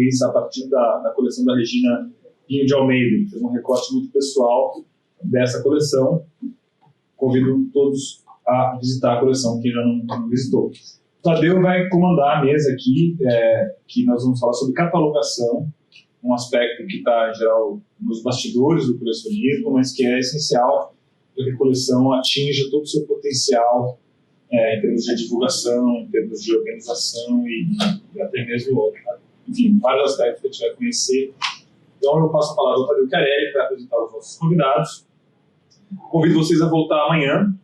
fez a partir da coleção da Regina Pinho de Almeida. Ele fez um recorte muito pessoal dessa coleção. Convido todos a visitar a coleção, quem já não visitou. O Tadeu vai comandar a mesa aqui, que nós vamos falar sobre catalogação, um aspecto que está, em geral, nos bastidores do colecionismo, mas que é essencial para que a coleção atinja todo o seu potencial em termos de divulgação, em termos de organização e até mesmo, enfim, vários aspectos que a gente vai conhecer. Então, eu passo a palavra ao Tadeu Chiarelli para apresentar os nossos convidados. Convido vocês a voltar amanhã.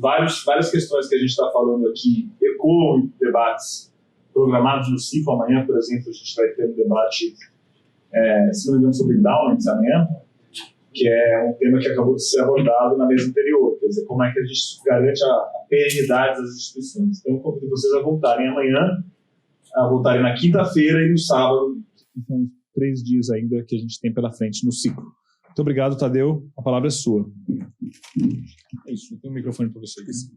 Várias questões que a gente está falando aqui ecoam em debates programados no ciclo. Amanhã, por exemplo, a gente vai ter um debate, se não me engano, sobre endowments amanhã, que é um tema que acabou de ser abordado na mesa anterior, quer dizer, como é que a gente garante a perenidade das instituições. Então, eu convido vocês a voltarem amanhã, a voltarem na quinta-feira e no sábado. São 3 dias ainda que a gente tem pela frente no ciclo. Muito obrigado, Tadeu. A palavra é sua. É isso, eu tenho um microfone para vocês.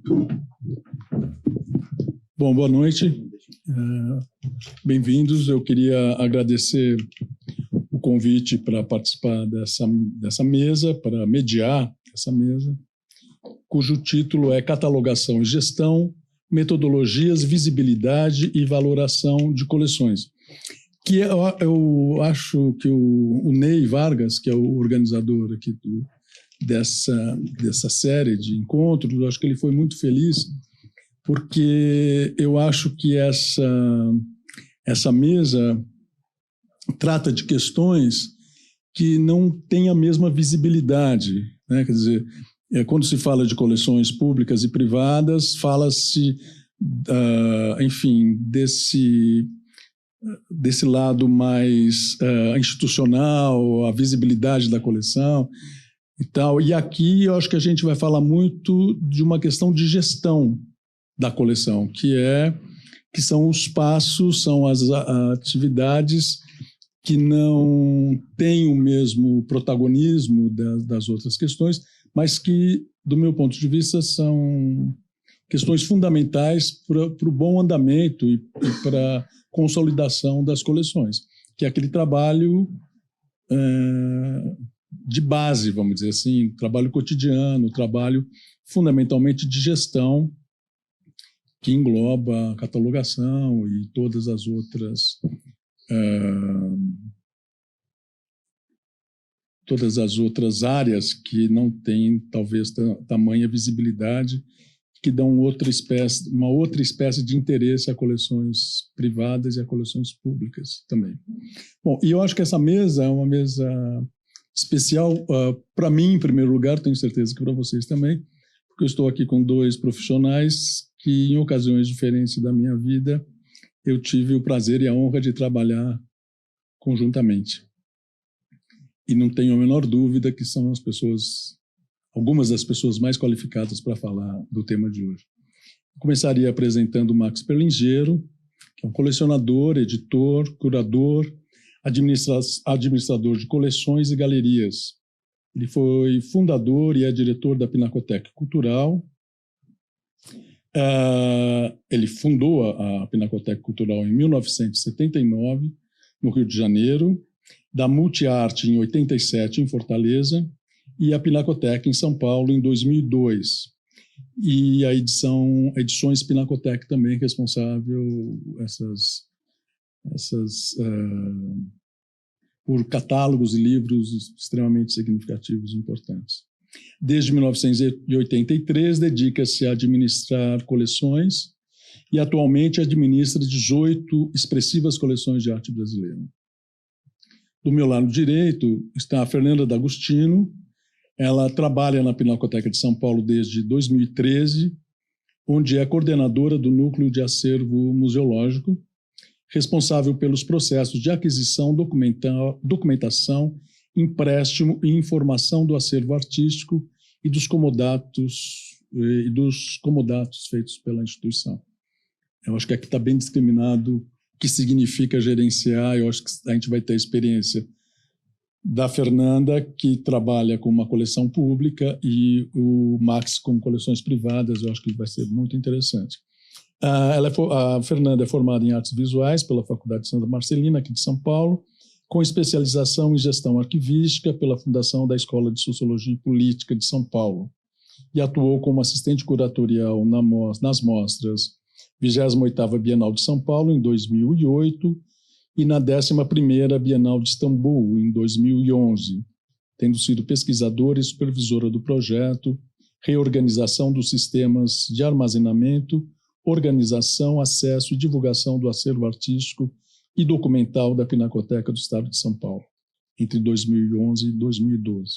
Bom, boa noite. Bem-vindos. Eu queria agradecer o convite para participar dessa mesa, para mediar essa mesa, cujo título é Catalogação e Gestão, Metodologias, Visibilidade e Valoração de Coleções. Que eu acho que o Ney Vargas, que é o organizador aqui dessa série de encontros, eu acho que ele foi muito feliz, porque eu acho que essa mesa trata de questões que não têm a mesma visibilidade, né? Quer dizer, quando se fala de coleções públicas e privadas, fala-se, enfim, desse lado mais institucional, a visibilidade da coleção e tal. E aqui eu acho que a gente vai falar muito de uma questão de gestão da coleção, que são os passos, são as atividades que não têm o mesmo protagonismo das outras questões, mas que, do meu ponto de vista, são questões fundamentais para o bom andamento e para consolidação das coleções, que é aquele trabalho de base, vamos dizer assim, trabalho cotidiano, trabalho fundamentalmente de gestão, que engloba a catalogação e todas as outras áreas que não têm, talvez, tamanha visibilidade, que dão uma outra espécie de interesse a coleções privadas e a coleções públicas também. Bom, e eu acho que essa mesa é uma mesa especial para mim, em primeiro lugar, tenho certeza que para vocês também, porque eu estou aqui com 2 profissionais que, em ocasiões diferentes da minha vida, eu tive o prazer e a honra de trabalhar conjuntamente. E não tenho a menor dúvida que são algumas das pessoas mais qualificadas para falar do tema de hoje. Eu começaria apresentando o Max Perlingeiro, que é um colecionador, editor, curador, administrador de coleções e galerias. Ele foi fundador e é diretor da Pinacoteca Cultural. Ele fundou a Pinacoteca Cultural em 1979, no Rio de Janeiro, da Multiarte em 87, em Fortaleza, e a Pinacoteca em São Paulo em 2002. E a Edições Pinacoteca também responsável por catálogos e livros extremamente significativos e importantes. Desde 1983, dedica-se a administrar coleções e atualmente administra 18 expressivas coleções de arte brasileira. Do meu lado direito está a Fernanda D'Agostino. Ela trabalha na Pinacoteca de São Paulo desde 2013, onde é coordenadora do Núcleo de Acervo Museológico, responsável pelos processos de aquisição, documentação, empréstimo e informação do acervo artístico e dos comodatos feitos pela instituição. Eu acho que aqui está bem discriminado o que significa gerenciar. Eu acho que a gente vai ter a experiência da Fernanda, que trabalha com uma coleção pública, e o Max com coleções privadas. Eu acho que vai ser muito interessante. A Fernanda é formada em artes visuais pela Faculdade de Santa Marcelina, aqui de São Paulo, com especialização em gestão arquivística pela Fundação da Escola de Sociologia e Política de São Paulo, e atuou como assistente curatorial nas mostras 28ª Bienal de São Paulo, em 2008, e na 11ª Bienal de Istambul, em 2011, tendo sido pesquisadora e supervisora do projeto Reorganização dos Sistemas de Armazenamento, Organização, Acesso e Divulgação do Acervo Artístico e Documental da Pinacoteca do Estado de São Paulo, entre 2011 e 2012.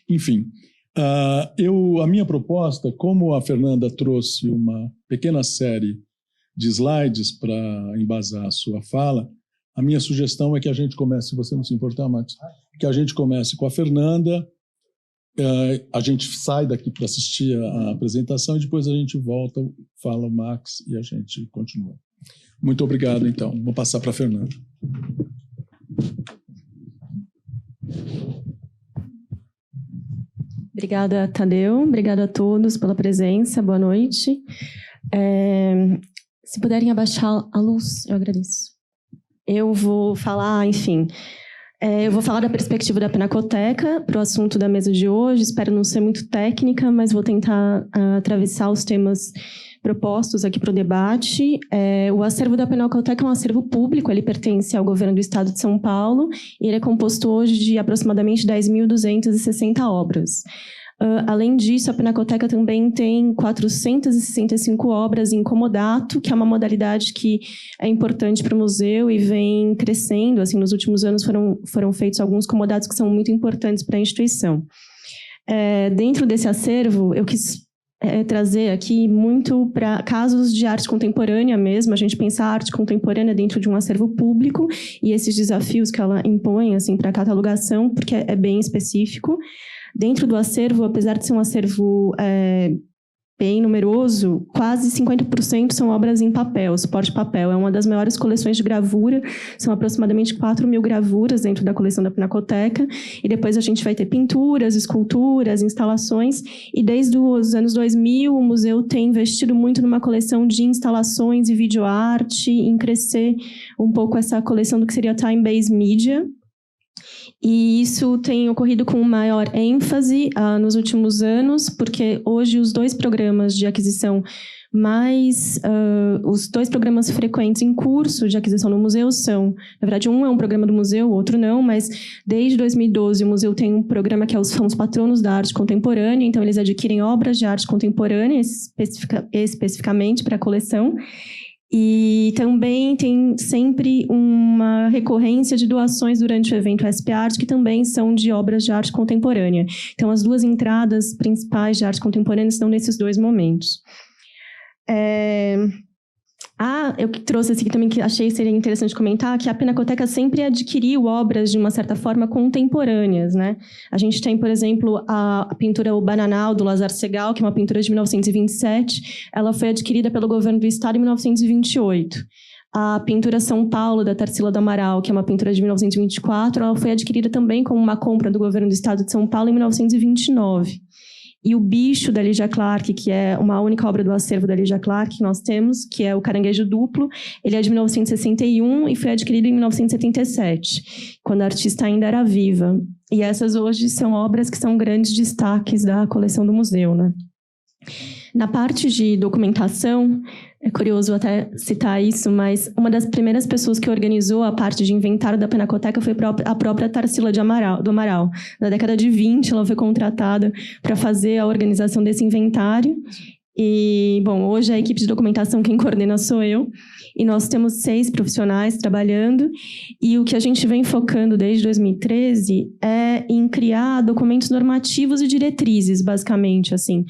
Enfim, a minha proposta, como a Fernanda trouxe uma pequena série de slides para embasar a sua fala, a minha sugestão é que a gente comece, se você não se importar, Max, que a gente comece com a Fernanda, a gente sai daqui para assistir a apresentação e depois a gente volta, fala o Max e a gente continua. Muito obrigado, então. Vou passar para a Fernanda. Obrigada, Tadeu. Obrigada a todos pela presença. Boa noite. Se puderem abaixar a luz, eu agradeço. Eu vou falar, enfim... eu vou falar da perspectiva da Pinacoteca para o assunto da mesa de hoje. Espero não ser muito técnica, mas vou tentar atravessar os temas propostos aqui para o debate. O acervo da Pinacoteca é um acervo público, ele pertence ao governo do Estado de São Paulo e ele é composto hoje de aproximadamente 10.260 obras. Além disso, a Pinacoteca também tem 465 obras em comodato, que é uma modalidade que é importante para o museu e vem crescendo. Assim, nos últimos anos foram feitos alguns comodatos que são muito importantes para a instituição. Dentro desse acervo, eu quis trazer aqui muito para casos de arte contemporânea mesmo, a gente pensar a arte contemporânea dentro de um acervo público e esses desafios que ela impõe assim, para a catalogação, porque é bem específico. Dentro do acervo, apesar de ser um acervo bem numeroso, quase 50% são obras em papel, suporte papel. É uma das maiores coleções de gravura, são aproximadamente 4.000 gravuras dentro da coleção da Pinacoteca, e depois a gente vai ter pinturas, esculturas, instalações, e desde os anos 2000 o museu tem investido muito numa coleção de instalações e videoarte, em crescer um pouco essa coleção do que seria time-based media. E isso tem ocorrido com maior ênfase nos últimos anos, porque hoje os dois programas de aquisição os dois programas frequentes em curso de aquisição no museu são, na verdade, um é um programa do museu, o outro não, mas desde 2012 o museu tem um programa que são os patronos da arte contemporânea, então eles adquirem obras de arte contemporânea especificamente para a coleção. E também tem sempre uma recorrência de doações durante o evento SP Art, que também são de obras de arte contemporânea. Então, as duas entradas principais de arte contemporânea estão nesses dois momentos. Eu trouxe aqui também, que achei seria interessante comentar, que a Pinacoteca sempre adquiriu obras, de uma certa forma, contemporâneas, né? A gente tem, por exemplo, a pintura O Bananal, do Lazar Segal, que é uma pintura de 1927. Ela foi adquirida pelo governo do Estado em 1928. A pintura São Paulo, da Tarsila do Amaral, que é uma pintura de 1924, ela foi adquirida também como uma compra do governo do Estado de São Paulo em 1929. E o Bicho, da Lígia Clark, que é uma única obra do acervo da Lígia Clark que nós temos, que é o Caranguejo Duplo, ele é de 1961 e foi adquirido em 1977, quando a artista ainda era viva. E essas hoje são obras que são grandes destaques da coleção do museu, né? Na parte de documentação, é curioso até citar isso, mas uma das primeiras pessoas que organizou a parte de inventário da Pinacoteca foi a própria Tarsila do Amaral. Na década de 20, ela foi contratada para fazer a organização desse inventário. E, bom, hoje a equipe de documentação quem coordena sou eu. E nós temos 6 profissionais trabalhando. E o que a gente vem focando desde 2013 é em criar documentos normativos e diretrizes, basicamente, assim.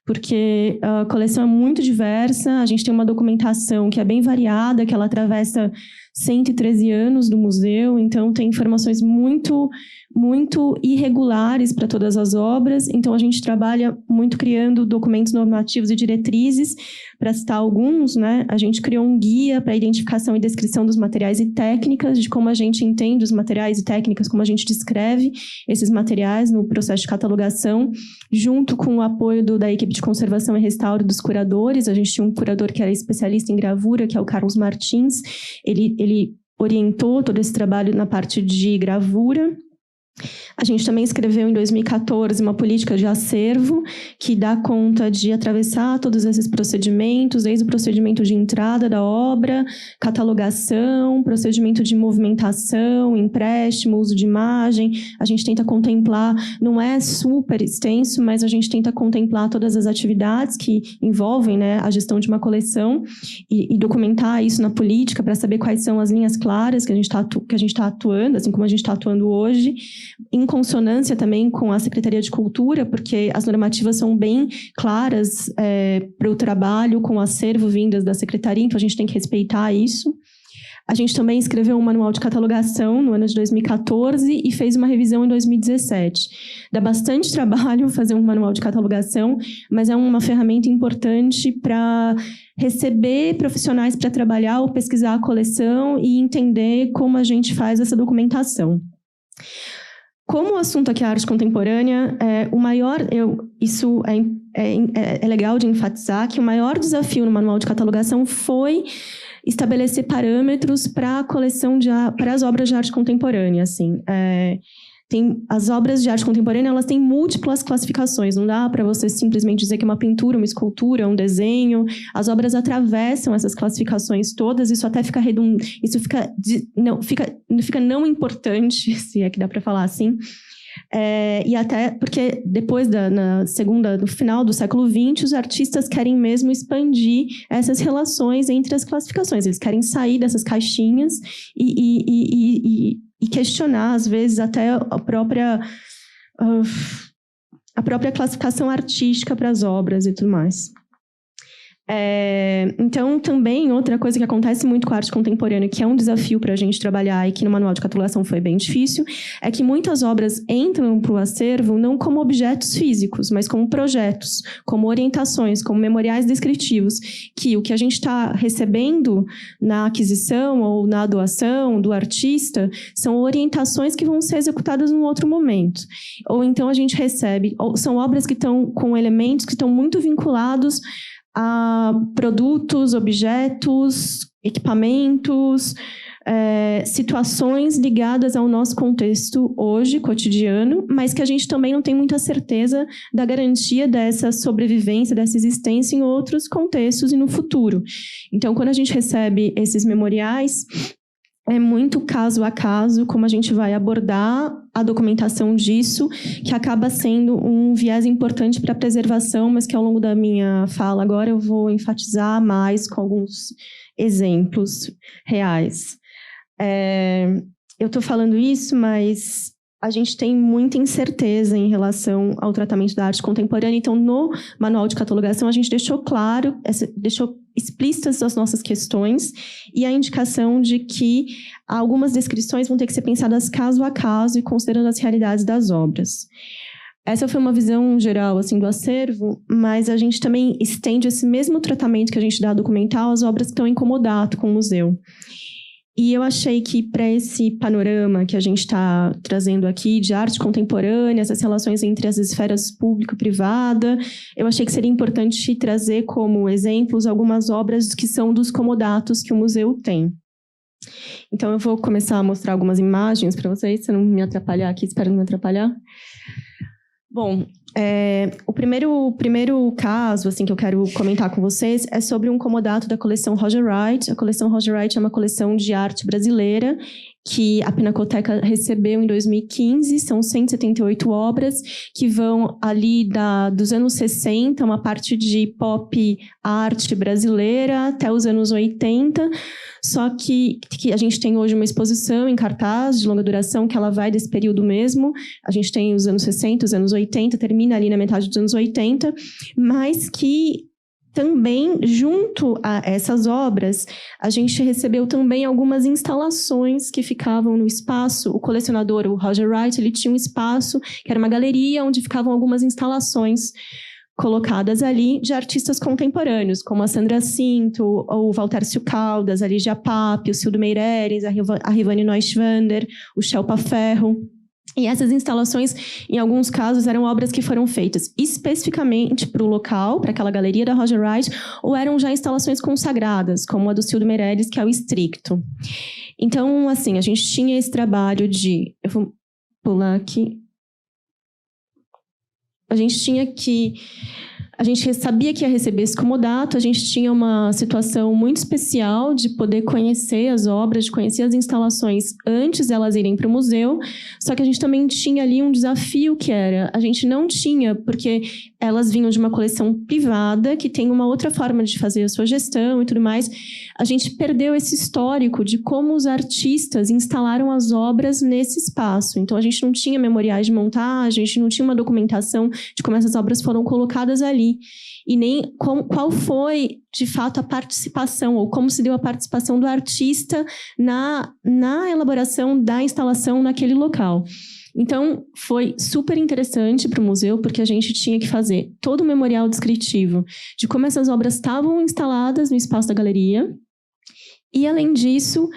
Porque a coleção é muito diversa, a gente tem uma documentação que é bem variada, que ela atravessa 113 anos do museu, então tem informações muito irregulares para todas as obras, então a gente trabalha muito criando documentos normativos e diretrizes. Para citar alguns, né, a gente criou um guia para identificação e descrição dos materiais e técnicas, de como a gente entende os materiais e técnicas, como a gente descreve esses materiais no processo de catalogação, junto com o apoio da equipe de conservação e restauro dos curadores. A gente tinha um curador que era especialista em gravura, que é o Carlos Martins. Ele orientou todo esse trabalho na parte de gravura. A gente também escreveu em 2014 uma política de acervo que dá conta de atravessar todos esses procedimentos, desde o procedimento de entrada da obra, catalogação, procedimento de movimentação, empréstimo, uso de imagem. A gente tenta contemplar, não é super extenso, mas a gente tenta contemplar todas as atividades que envolvem, né, a gestão de uma coleção e documentar isso na política para saber quais são as linhas claras que a gente está atuando, assim como a gente está atuando hoje, em consonância também com a Secretaria de Cultura, porque as normativas são bem claras para o trabalho com o acervo vindas da Secretaria, então a gente tem que respeitar isso. A gente também escreveu um manual de catalogação no ano de 2014 e fez uma revisão em 2017. Dá bastante trabalho fazer um manual de catalogação, mas é uma ferramenta importante para receber profissionais para trabalhar ou pesquisar a coleção e entender como a gente faz essa documentação. Como o assunto aqui é arte contemporânea, isso é legal de enfatizar que o maior desafio no manual de catalogação foi estabelecer parâmetros para a coleção para as obras de arte contemporânea. Assim, as obras de arte contemporânea, elas têm múltiplas classificações. Não dá para você simplesmente dizer que é uma pintura, uma escultura, um desenho. As obras atravessam essas classificações todas. Isso até fica isso fica não importante, se é que dá para falar assim. E até porque depois no final do século XX, os artistas querem mesmo expandir essas relações entre as classificações. Eles querem sair dessas caixinhas e questionar, às vezes, até a própria classificação artística para as obras e tudo mais. Então, também, outra coisa que acontece muito com a arte contemporânea, que é um desafio para a gente trabalhar e que no manual de catalogação foi bem difícil, é que muitas obras entram para o acervo não como objetos físicos, mas como projetos, como orientações, como memoriais descritivos, que o que a gente está recebendo na aquisição ou na doação do artista são orientações que vão ser executadas num outro momento. Ou então a gente recebe, são obras que estão com elementos que estão muito vinculados a produtos, objetos, equipamentos, situações ligadas ao nosso contexto hoje, cotidiano, mas que a gente também não tem muita certeza da garantia dessa sobrevivência, dessa existência em outros contextos e no futuro. Então, quando a gente recebe esses memoriais, é muito caso a caso como a gente vai abordar a documentação disso, que acaba sendo um viés importante para a preservação, mas que ao longo da minha fala agora eu vou enfatizar mais com alguns exemplos reais. Eu estou falando isso, mas a gente tem muita incerteza em relação ao tratamento da arte contemporânea. Então, no manual de catalogação, a gente deixou claro, deixou explícitas as nossas questões e a indicação de que algumas descrições vão ter que ser pensadas caso a caso e considerando as realidades das obras. Essa foi uma visão geral assim, do acervo, mas a gente também estende esse mesmo tratamento que a gente dá documental às obras que estão em comodato com o museu. E eu achei que para esse panorama que a gente está trazendo aqui de arte contemporânea, essas relações entre as esferas pública e privada, eu achei que seria importante trazer como exemplos algumas obras que são dos comodatos que o museu tem. Então eu vou começar a mostrar algumas imagens para vocês, se não me atrapalhar aqui, espero não me atrapalhar. Bom, o primeiro caso assim, que eu quero comentar com vocês é sobre um comodato da coleção Roger Wright. A coleção Roger Wright é uma coleção de arte brasileira que a Pinacoteca recebeu em 2015. São 178 obras que vão ali dos anos 60, uma parte de pop arte brasileira, até os anos 80. Só que a gente tem hoje uma exposição em cartaz de longa duração que ela vai desse período mesmo. A gente tem os anos 60, os anos 80, termina ali na metade dos anos 80, mas que também, junto a essas obras, a gente recebeu também algumas instalações que ficavam no espaço. O colecionador, o Roger Wright, ele tinha um espaço que era uma galeria onde ficavam algumas instalações colocadas ali de artistas contemporâneos, como a Sandra Cinto, o Valtércio Caldas, a Lígia Pape, o Cildo Meireles, a Rivane Neuschwander, o Shelpa Ferro. E essas instalações, em alguns casos, eram obras que foram feitas especificamente para o local, para aquela galeria da Roger Wright, ou eram já instalações consagradas, como a do Cildo Meireles, que é o Stricto. Então, assim, a gente tinha esse trabalho de... Eu vou pular aqui. A gente sabia que ia receber esse comodato, a gente tinha uma situação muito especial de poder conhecer as obras, de conhecer as instalações antes delas irem para o museu, só que a gente também tinha ali um desafio que era, a gente não tinha, porque elas vinham de uma coleção privada, que tem uma outra forma de fazer a sua gestão e tudo mais, a gente perdeu esse histórico de como os artistas instalaram as obras nesse espaço. Então, a gente não tinha memoriais de montagem, a gente não tinha uma documentação de como essas obras foram colocadas ali. E nem qual foi, de fato, a participação, ou como se deu a participação do artista na elaboração da instalação naquele local. Então, foi super interessante para o museu, porque a gente tinha que fazer todo o memorial descritivo de como essas obras estavam instaladas no espaço da galeria, e, além disso,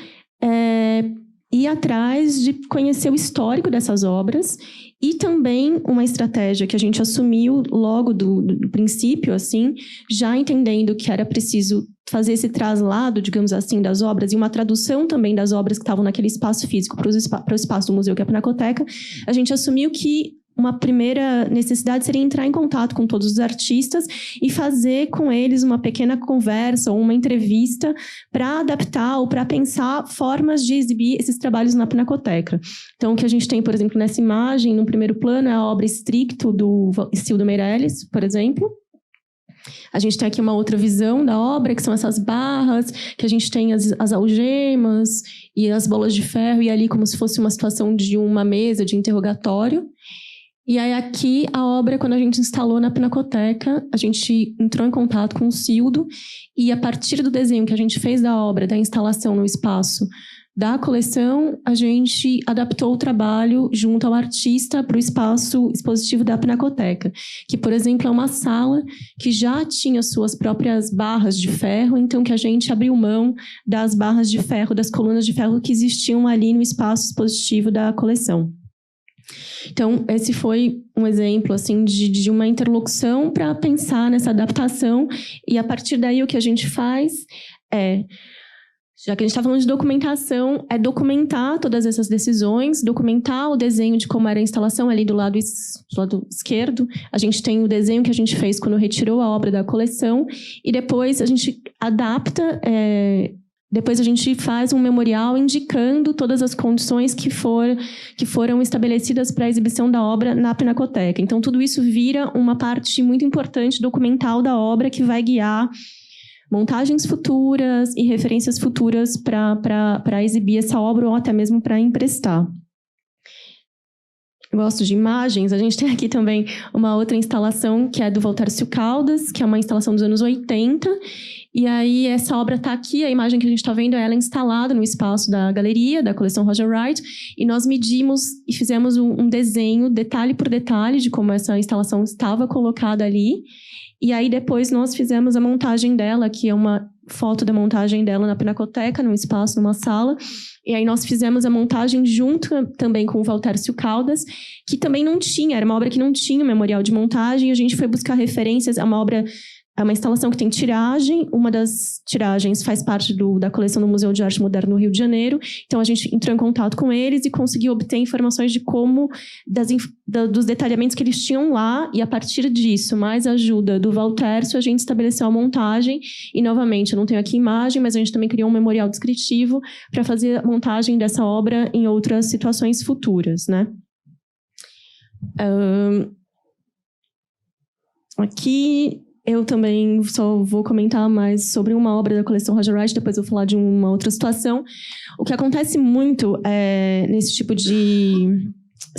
ir atrás de conhecer o histórico dessas obras e também uma estratégia que a gente assumiu logo do princípio, assim, já entendendo que era preciso fazer esse traslado, digamos assim, das obras e uma tradução também das obras que estavam naquele espaço físico para o espaço do museu, que é a Pinacoteca. A gente assumiu que uma primeira necessidade seria entrar em contato com todos os artistas e fazer com eles uma pequena conversa ou uma entrevista para adaptar ou para pensar formas de exibir esses trabalhos na Pinacoteca. Então, o que a gente tem, por exemplo, nessa imagem, no primeiro plano, é a obra Stricto do Cildo Meireles, por exemplo. A gente tem aqui uma outra visão da obra, que são essas barras, que a gente tem as algemas e as bolas de ferro, e ali como se fosse uma situação de uma mesa de interrogatório. E aí aqui a obra, quando a gente instalou na Pinacoteca, a gente entrou em contato com o Cildo e a partir do desenho que a gente fez da obra, da instalação no espaço da coleção, a gente adaptou o trabalho junto ao artista para o espaço expositivo da Pinacoteca, que, por exemplo, é uma sala que já tinha suas próprias barras de ferro, então que a gente abriu mão das barras de ferro, das colunas de ferro que existiam ali no espaço expositivo da coleção. Então, esse foi um exemplo assim, de uma interlocução para pensar nessa adaptação, e a partir daí o que a gente faz é, já que a gente está falando de documentação, é documentar todas essas decisões, documentar o desenho de como era a instalação ali do lado esquerdo. A gente tem o desenho que a gente fez quando retirou a obra da coleção, e depois a gente adapta... Depois a gente faz um memorial indicando todas as condições que foram estabelecidas para a exibição da obra na Pinacoteca. Então, tudo isso vira uma parte muito importante documental da obra que vai guiar montagens futuras e referências futuras para exibir essa obra ou até mesmo para emprestar. Eu gosto de imagens. A gente tem aqui também uma outra instalação que é do Valtércio Caldas, que é uma instalação dos anos 80. E aí essa obra está aqui, a imagem que a gente está vendo é ela instalada no espaço da galeria, da coleção Roger Wright, e nós medimos e fizemos um desenho, detalhe por detalhe, de como essa instalação estava colocada ali. E aí depois nós fizemos a montagem dela, que é uma foto da montagem dela na Pinacoteca, num espaço, numa sala. E aí nós fizemos a montagem junto também com o Valtércio Caldas, que também não tinha, era uma obra que não tinha memorial de montagem, e a gente foi buscar referências a uma obra... É uma instalação que tem tiragem, uma das tiragens faz parte da coleção do Museu de Arte Moderna no Rio de Janeiro, então a gente entrou em contato com eles e conseguiu obter informações de como, dos detalhamentos que eles tinham lá, e a partir disso, mais a ajuda do Valtércio, a gente estabeleceu a montagem, e novamente, eu não tenho aqui imagem, mas a gente também criou um memorial descritivo para fazer a montagem dessa obra em outras situações futuras, né? Aqui... Eu também só vou comentar mais sobre uma obra da coleção Roger Wright, depois eu vou falar de uma outra situação. O que acontece muito nesse tipo de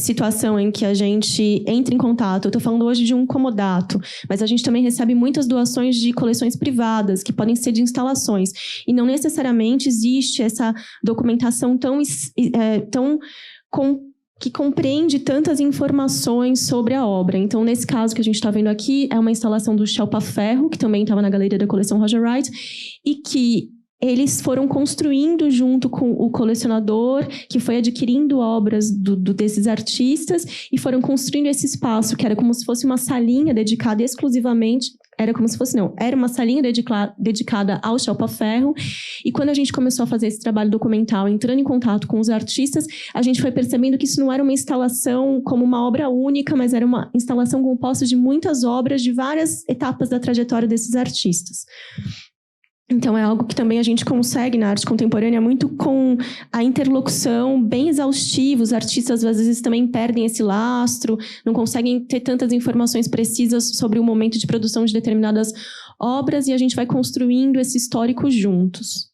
situação em que a gente entra em contato, eu estou falando hoje de um comodato, mas a gente também recebe muitas doações de coleções privadas, que podem ser de instalações, e não necessariamente existe essa documentação que compreende tantas informações sobre a obra. Então, nesse caso que a gente está vendo aqui, é uma instalação do Shelpa Ferro, que também estava na galeria da coleção Roger Wright, e que eles foram construindo junto com o colecionador, que foi adquirindo obras desses artistas, e foram construindo esse espaço, que era como se fosse uma salinha dedicada exclusivamente... Era uma salinha dedicada ao Shelpa Ferro. E quando a gente começou a fazer esse trabalho documental, entrando em contato com os artistas, a gente foi percebendo que isso não era uma instalação como uma obra única, mas era uma instalação composta de muitas obras de várias etapas da trajetória desses artistas. Então, é algo que também a gente consegue na arte contemporânea muito com a interlocução bem exaustiva. Os artistas, às vezes, também perdem esse lastro, não conseguem ter tantas informações precisas sobre o momento de produção de determinadas obras, e a gente vai construindo esse histórico juntos.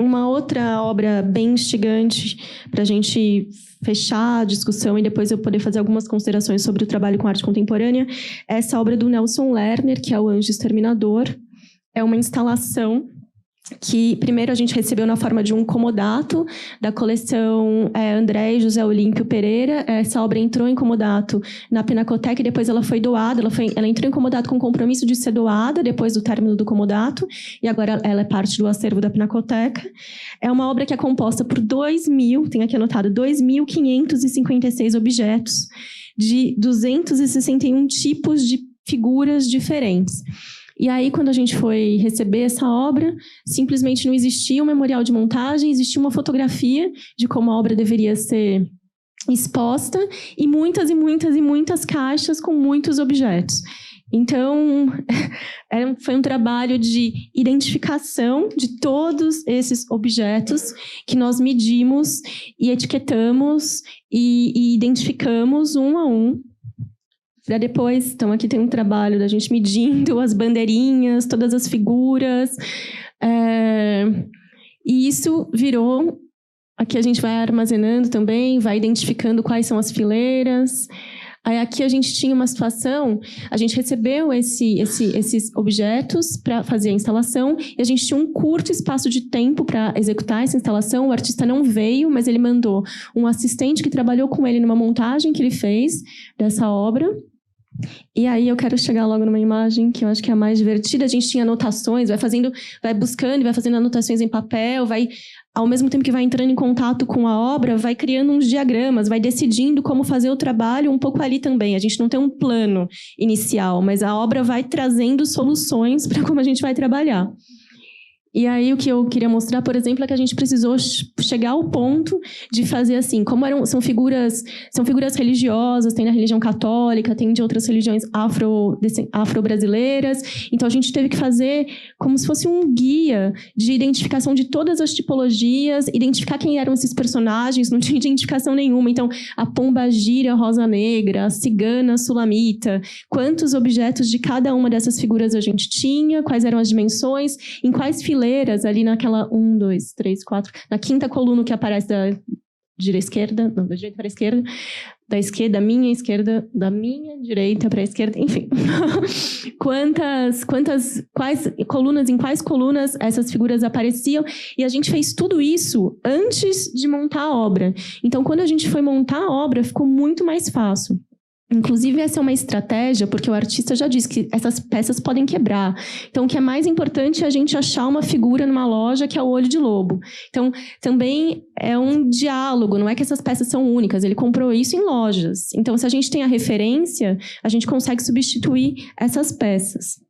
Uma outra obra bem instigante para a gente fechar a discussão e depois eu poder fazer algumas considerações sobre o trabalho com arte contemporânea é essa obra do Nelson Lerner, que é o Anjo Exterminador. É uma instalação que, primeiro, a gente recebeu na forma de um comodato da coleção André e José Olímpio Pereira. Essa obra entrou em comodato na Pinacoteca e depois ela foi doada. Ela entrou em comodato com o compromisso de ser doada depois do término do comodato, e agora ela é parte do acervo da Pinacoteca. É uma obra que é composta por 2.556 objetos de 261 tipos de figuras diferentes. E aí, quando a gente foi receber essa obra, simplesmente não existia um memorial de montagem, existia uma fotografia de como a obra deveria ser exposta e muitas caixas com muitos objetos. Então, foi um trabalho de identificação de todos esses objetos que nós medimos e etiquetamos e identificamos um a um. Para depois, então aqui tem um trabalho da gente medindo as bandeirinhas, todas as figuras. E isso virou... Aqui a gente vai armazenando também, vai identificando quais são as fileiras. Aí aqui a gente tinha uma situação, a gente recebeu esses objetos para fazer a instalação e a gente tinha um curto espaço de tempo para executar essa instalação. O artista não veio, mas ele mandou um assistente que trabalhou com ele numa montagem que ele fez dessa obra. E aí eu quero chegar logo numa imagem que eu acho que é a mais divertida. A gente tinha anotações, vai buscando e vai fazendo anotações em papel, ao mesmo tempo que vai entrando em contato com a obra, vai criando uns diagramas, vai decidindo como fazer o trabalho um pouco ali também. A gente não tem um plano inicial, mas a obra vai trazendo soluções para como a gente vai trabalhar. E aí o que eu queria mostrar, por exemplo, é que a gente precisou chegar ao ponto de fazer assim, são figuras religiosas, tem na religião católica, tem de outras religiões afro-brasileiras. Então a gente teve que fazer como se fosse um guia de identificação de todas as tipologias, identificar quem eram esses personagens, não tinha identificação nenhuma. Então a pombagira rosa negra, a cigana sulamita, quantos objetos de cada uma dessas figuras a gente tinha, quais eram as dimensões, em quais fileiras ali naquela 1, 2, 3, 4, na quinta coluna que aparece da direita para a esquerda, da esquerda, da minha direita para a esquerda, enfim. Quais colunas essas figuras apareciam, e a gente fez tudo isso antes de montar a obra. Então, quando a gente foi montar a obra, ficou muito mais fácil. Inclusive, essa é uma estratégia, porque o artista já disse que essas peças podem quebrar. Então, o que é mais importante é a gente achar uma figura numa loja que é o olho de lobo. Então, também é um diálogo, não é que essas peças são únicas, ele comprou isso em lojas. Então, se a gente tem a referência, a gente consegue substituir essas peças.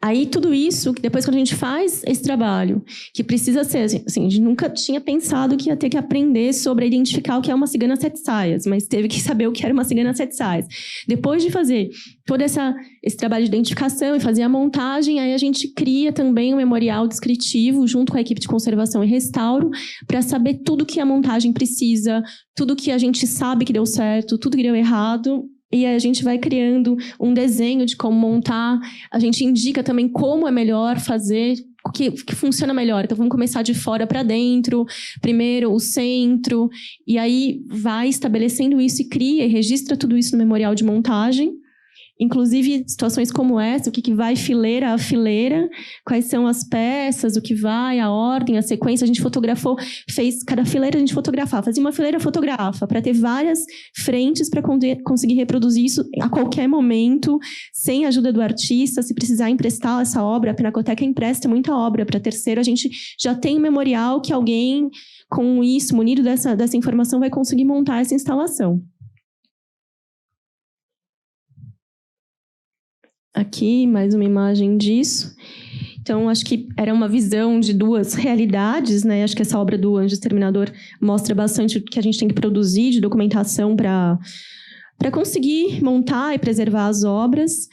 Aí, tudo isso, depois que a gente faz esse trabalho, que precisa ser, assim, a gente nunca tinha pensado que ia ter que aprender sobre identificar o que é uma cigana sete saias, mas teve que saber o que era uma cigana sete saias. Depois de fazer todo esse trabalho de identificação e fazer a montagem, aí a gente cria também um memorial descritivo, junto com a equipe de conservação e restauro, para saber tudo que a montagem precisa, tudo que a gente sabe que deu certo, tudo que deu errado. E a gente vai criando um desenho de como montar. A gente indica também como é melhor fazer, que funciona melhor. Então, vamos começar de fora para dentro, primeiro o centro, e aí vai estabelecendo isso e cria e registra tudo isso no memorial de montagem. Inclusive, situações como essa, o que vai fileira a fileira, quais são as peças, o que vai, a ordem, a sequência. A gente fotografou, cada fileira a gente fotografava. Fazia uma fileira, fotografa, para ter várias frentes para conseguir reproduzir isso a qualquer momento, sem a ajuda do artista. Se precisar emprestar essa obra, a Pinacoteca empresta muita obra para terceiro. A gente já tem um memorial que alguém, com isso, munido dessa informação, vai conseguir montar essa instalação. Aqui, mais uma imagem disso. Então, acho que era uma visão de duas realidades, né? Acho que essa obra do Anjo Exterminador mostra bastante o que a gente tem que produzir de documentação para conseguir montar e preservar as obras.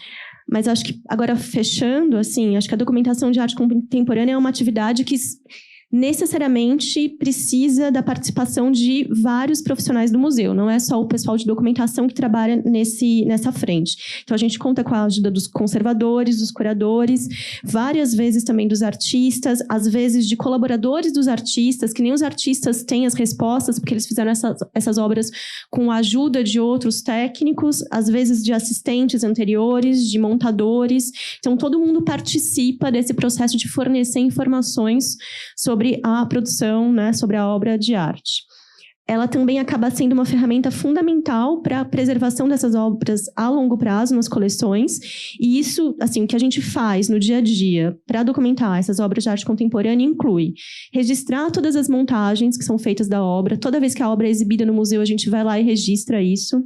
Mas acho que, agora fechando, assim, acho que a documentação de arte contemporânea é uma atividade que necessariamente precisa da participação de vários profissionais do museu. Não é só o pessoal de documentação que trabalha nessa frente. Então, a gente conta com a ajuda dos conservadores, dos curadores, várias vezes também dos artistas, às vezes de colaboradores dos artistas, que nem os artistas têm as respostas, porque eles fizeram essas obras com a ajuda de outros técnicos, às vezes de assistentes anteriores, de montadores. Então, todo mundo participa desse processo de fornecer informações sobre a produção, né, sobre a obra de arte. Ela também acaba sendo uma ferramenta fundamental para a preservação dessas obras a longo prazo nas coleções, e isso, assim, o que a gente faz no dia a dia para documentar essas obras de arte contemporânea inclui registrar todas as montagens que são feitas da obra. Toda vez que a obra é exibida no museu, a gente vai lá e registra isso.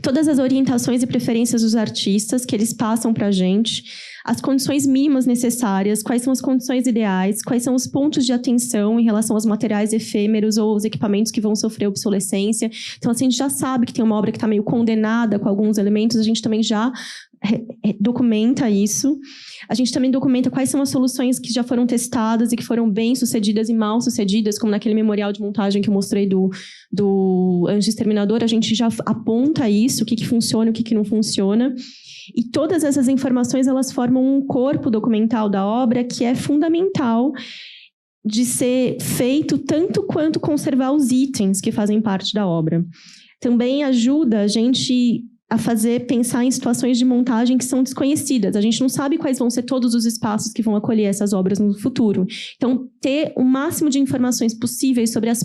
Todas as orientações e preferências dos artistas que eles passam para a gente, as condições mínimas necessárias, quais são as condições ideais, quais são os pontos de atenção em relação aos materiais efêmeros ou os equipamentos que vão sofrer obsolescência. Então, assim, a gente já sabe que tem uma obra que está meio condenada com alguns elementos, a gente também já documenta isso. A gente também documenta quais são as soluções que já foram testadas e que foram bem-sucedidas e mal-sucedidas, como naquele memorial de montagem que eu mostrei do Anjo Exterminador. A gente já aponta isso, o que funciona e o que não funciona. E todas essas informações, elas formam um corpo documental da obra que é fundamental de ser feito tanto quanto conservar os itens que fazem parte da obra. Também ajuda a gente a pensar em situações de montagem que são desconhecidas. A gente não sabe quais vão ser todos os espaços que vão acolher essas obras no futuro. Então, ter o máximo de informações possíveis sobre as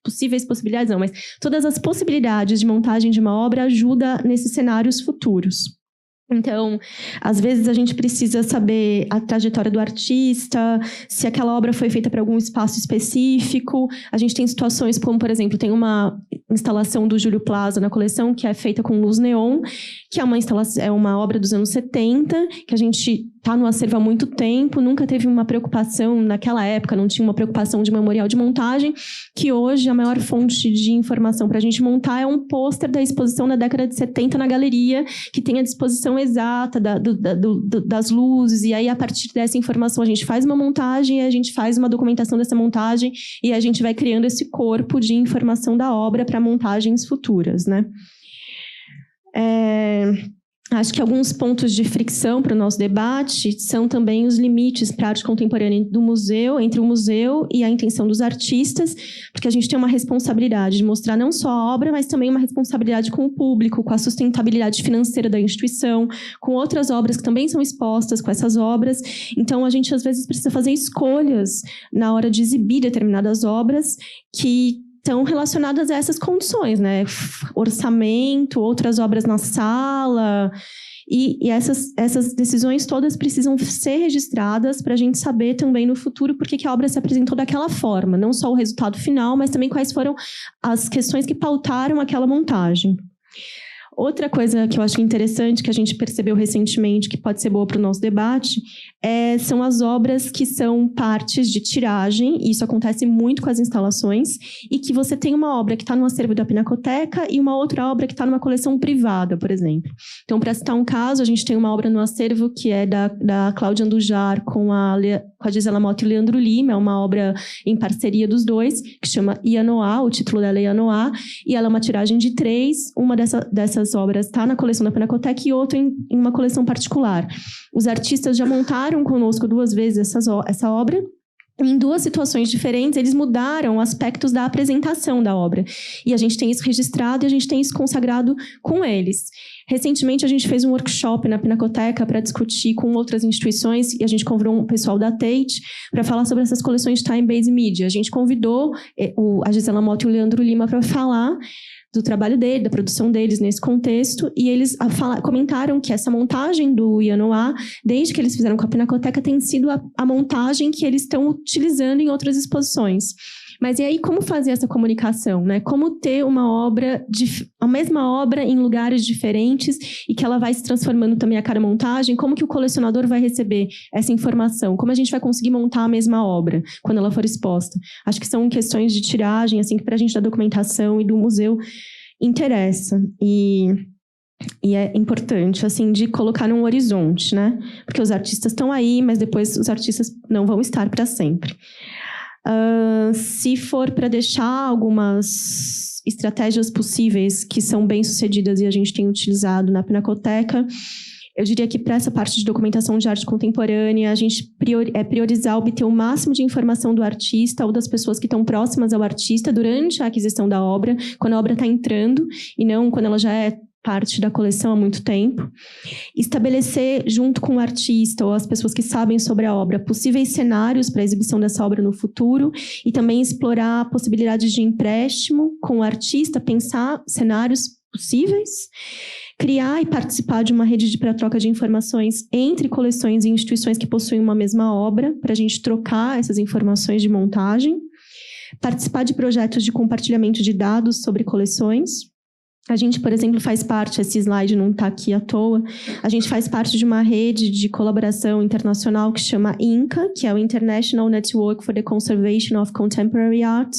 possíveis possibilidades, não, mas todas as possibilidades de montagem de uma obra ajuda nesses cenários futuros. Então, às vezes a gente precisa saber a trajetória do artista, se aquela obra foi feita para algum espaço específico. A gente tem situações como, por exemplo, tem uma instalação do Júlio Plaza na coleção que é feita com luz neon, que é uma obra dos anos 70, que a gente está no acervo há muito tempo, nunca teve uma preocupação, naquela época não tinha uma preocupação de memorial de montagem, que hoje a maior fonte de informação para a gente montar é um pôster da exposição da década de 70 na galeria, que tem a disposição exata das luzes, e aí a partir dessa informação a gente faz uma montagem, a gente faz uma documentação dessa montagem, e a gente vai criando esse corpo de informação da obra para montagens futuras, né? Acho que alguns pontos de fricção para o nosso debate são também os limites para a arte contemporânea do museu, entre o museu e a intenção dos artistas, porque a gente tem uma responsabilidade de mostrar não só a obra, mas também uma responsabilidade com o público, com a sustentabilidade financeira da instituição, com outras obras que também são expostas com essas obras. Então, a gente, às vezes, precisa fazer escolhas na hora de exibir determinadas obras que estão relacionadas a essas condições, né? Orçamento, outras obras na sala. E essas decisões todas precisam ser registradas para a gente saber também no futuro por que a obra se apresentou daquela forma. Não só o resultado final, mas também quais foram as questões que pautaram aquela montagem. Outra coisa que eu acho interessante, que a gente percebeu recentemente, que pode ser boa para o nosso debate, são as obras que são partes de tiragem, e isso acontece muito com as instalações, e que você tem uma obra que está no acervo da Pinacoteca e uma outra obra que está numa coleção privada, por exemplo. Então, para citar um caso, a gente tem uma obra no acervo que é da Cláudia Andujar com a Gisela Mota e o Leandro Lima, é uma obra em parceria dos dois, que chama Ianoá, o título dela é Ianoá, e ela é uma tiragem de 3, uma dessas dessas obras está na coleção da Pinacoteca e outro em uma coleção particular. Os artistas já montaram conosco 2 vezes essa obra. Em 2 situações diferentes, eles mudaram aspectos da apresentação da obra. E a gente tem isso registrado e a gente tem isso consagrado com eles. Recentemente, a gente fez um workshop na Pinacoteca para discutir com outras instituições e a gente convidou um pessoal da Tate para falar sobre essas coleções de time-based media. A gente convidou a Gisela Mota e o Leandro Lima para falar do trabalho dele, da produção deles nesse contexto, e eles comentaram que essa montagem do Ianoá, desde que eles fizeram com a Pinacoteca, tem sido a montagem que eles estão utilizando em outras exposições. Mas e aí, como fazer essa comunicação, né? Como ter uma obra, a mesma obra em lugares diferentes e que ela vai se transformando também a cada montagem? Como que o colecionador vai receber essa informação? Como a gente vai conseguir montar a mesma obra quando ela for exposta? Acho que são questões de tiragem, assim, que para a gente da documentação e do museu interessa. E é importante, assim, de colocar num horizonte, né? Porque os artistas estão aí, mas depois os artistas não vão estar para sempre. Se for para deixar algumas estratégias possíveis que são bem-sucedidas e a gente tem utilizado na Pinacoteca, eu diria que para essa parte de documentação de arte contemporânea, a gente priorizar obter o máximo de informação do artista ou das pessoas que estão próximas ao artista durante a aquisição da obra, quando a obra está entrando, e não quando ela já é parte da coleção há muito tempo. Estabelecer, junto com o artista ou as pessoas que sabem sobre a obra, possíveis cenários para a exibição dessa obra no futuro e também explorar possibilidades de empréstimo com o artista, pensar cenários possíveis, criar e participar de uma rede para troca de informações entre coleções e instituições que possuem uma mesma obra, para a gente trocar essas informações de montagem, participar de projetos de compartilhamento de dados sobre coleções. A gente, por exemplo, faz parte, esse slide não está aqui à toa, a gente faz parte de uma rede de colaboração internacional que chama INCA, que é o International Network for the Conservation of Contemporary Art.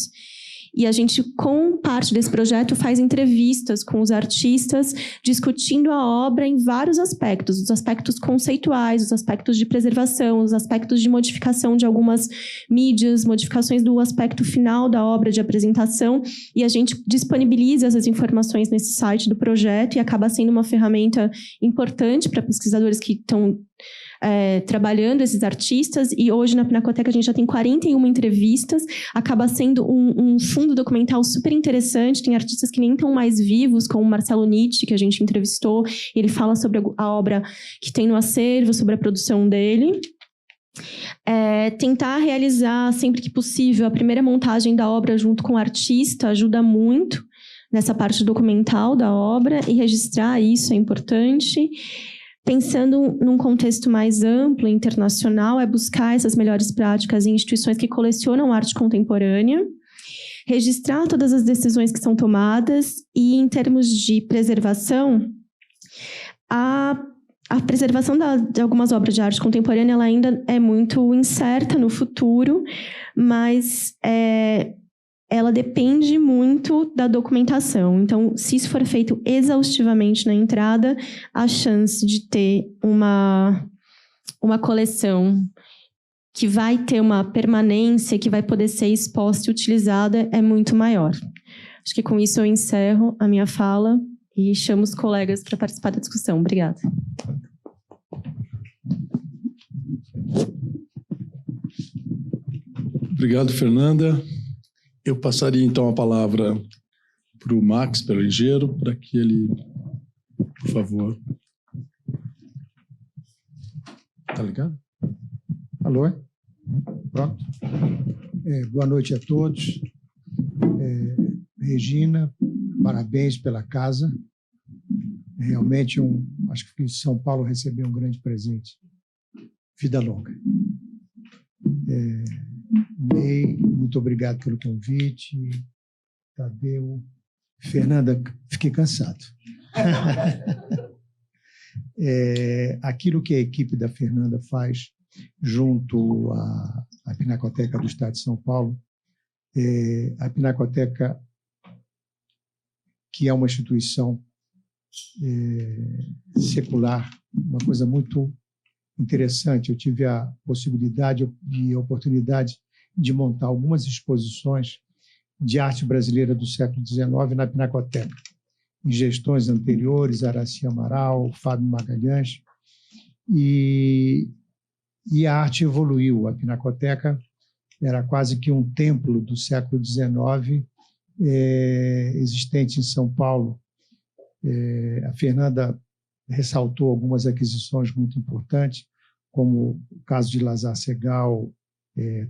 E a gente, com parte desse projeto, faz entrevistas com os artistas, discutindo a obra em vários aspectos, os aspectos conceituais, os aspectos de preservação, os aspectos de modificação de algumas mídias, modificações do aspecto final da obra de apresentação, e a gente disponibiliza essas informações nesse site do projeto e acaba sendo uma ferramenta importante para pesquisadores que estão trabalhando esses artistas, e hoje na Pinacoteca a gente já tem 41 entrevistas, acaba sendo um fundo documental super interessante, tem artistas que nem estão mais vivos, como o Marcelo Nietzsche, que a gente entrevistou, e ele fala sobre a obra que tem no acervo, sobre a produção dele. Tentar realizar, sempre que possível, a primeira montagem da obra junto com o artista ajuda muito nessa parte documental da obra, e registrar isso é importante. Pensando num contexto mais amplo, internacional, é buscar essas melhores práticas em instituições que colecionam arte contemporânea, registrar todas as decisões que são tomadas e, em termos de preservação, a preservação de algumas obras de arte contemporânea ela ainda é muito incerta no futuro, mas ela depende muito da documentação. Então, se isso for feito exaustivamente na entrada, a chance de ter uma coleção que vai ter uma permanência, que vai poder ser exposta e utilizada, é muito maior. Acho que com isso eu encerro a minha fala e chamo os colegas para participar da discussão. Obrigada. Obrigado, Fernanda. Eu passaria, então, a palavra para o Max Perligeiro, para que ele, por favor... Está ligado? Alô? Pronto. Boa noite a todos. Regina, parabéns pela casa. Realmente, acho que São Paulo recebeu um grande presente. Vida longa. Ney, muito obrigado pelo convite. Tadeu. Fernanda, fiquei cansado. Aquilo que a equipe da Fernanda faz junto à Pinacoteca do Estado de São Paulo, a Pinacoteca, que é uma instituição secular, uma coisa muito interessante. Eu tive a possibilidade e a oportunidade de montar algumas exposições de arte brasileira do século XIX na Pinacoteca. em gestões anteriores, Araci Amaral, Fábio Magalhães, e a arte evoluiu. A Pinacoteca era quase que um templo do século XIX, existente em São Paulo. A Fernanda ressaltou algumas aquisições muito importantes, como o caso de Lazar Segal,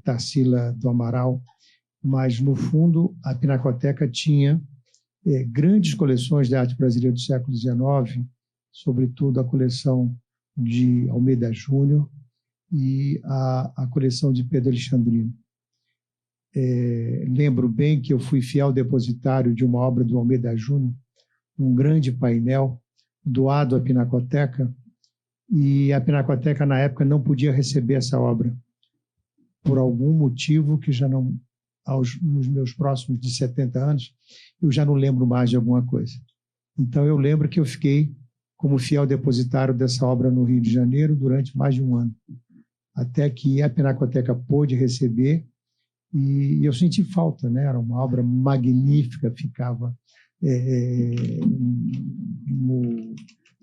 Tarsila do Amaral, mas, no fundo, a Pinacoteca tinha grandes coleções de arte brasileira do século XIX, sobretudo a coleção de Almeida Júnior e a coleção de Pedro Alexandrino. Lembro bem que eu fui fiel depositário de uma obra do Almeida Júnior, um grande painel doado à Pinacoteca, e a Pinacoteca, na época, não podia receber essa obra, por algum motivo que já não, nos meus próximos de 70 anos, eu já não lembro mais de alguma coisa. Então, eu lembro que eu fiquei como fiel depositário dessa obra no Rio de Janeiro durante mais de um ano, até que a Pinacoteca pôde receber, e eu senti falta, né? Era uma obra magnífica, ficava...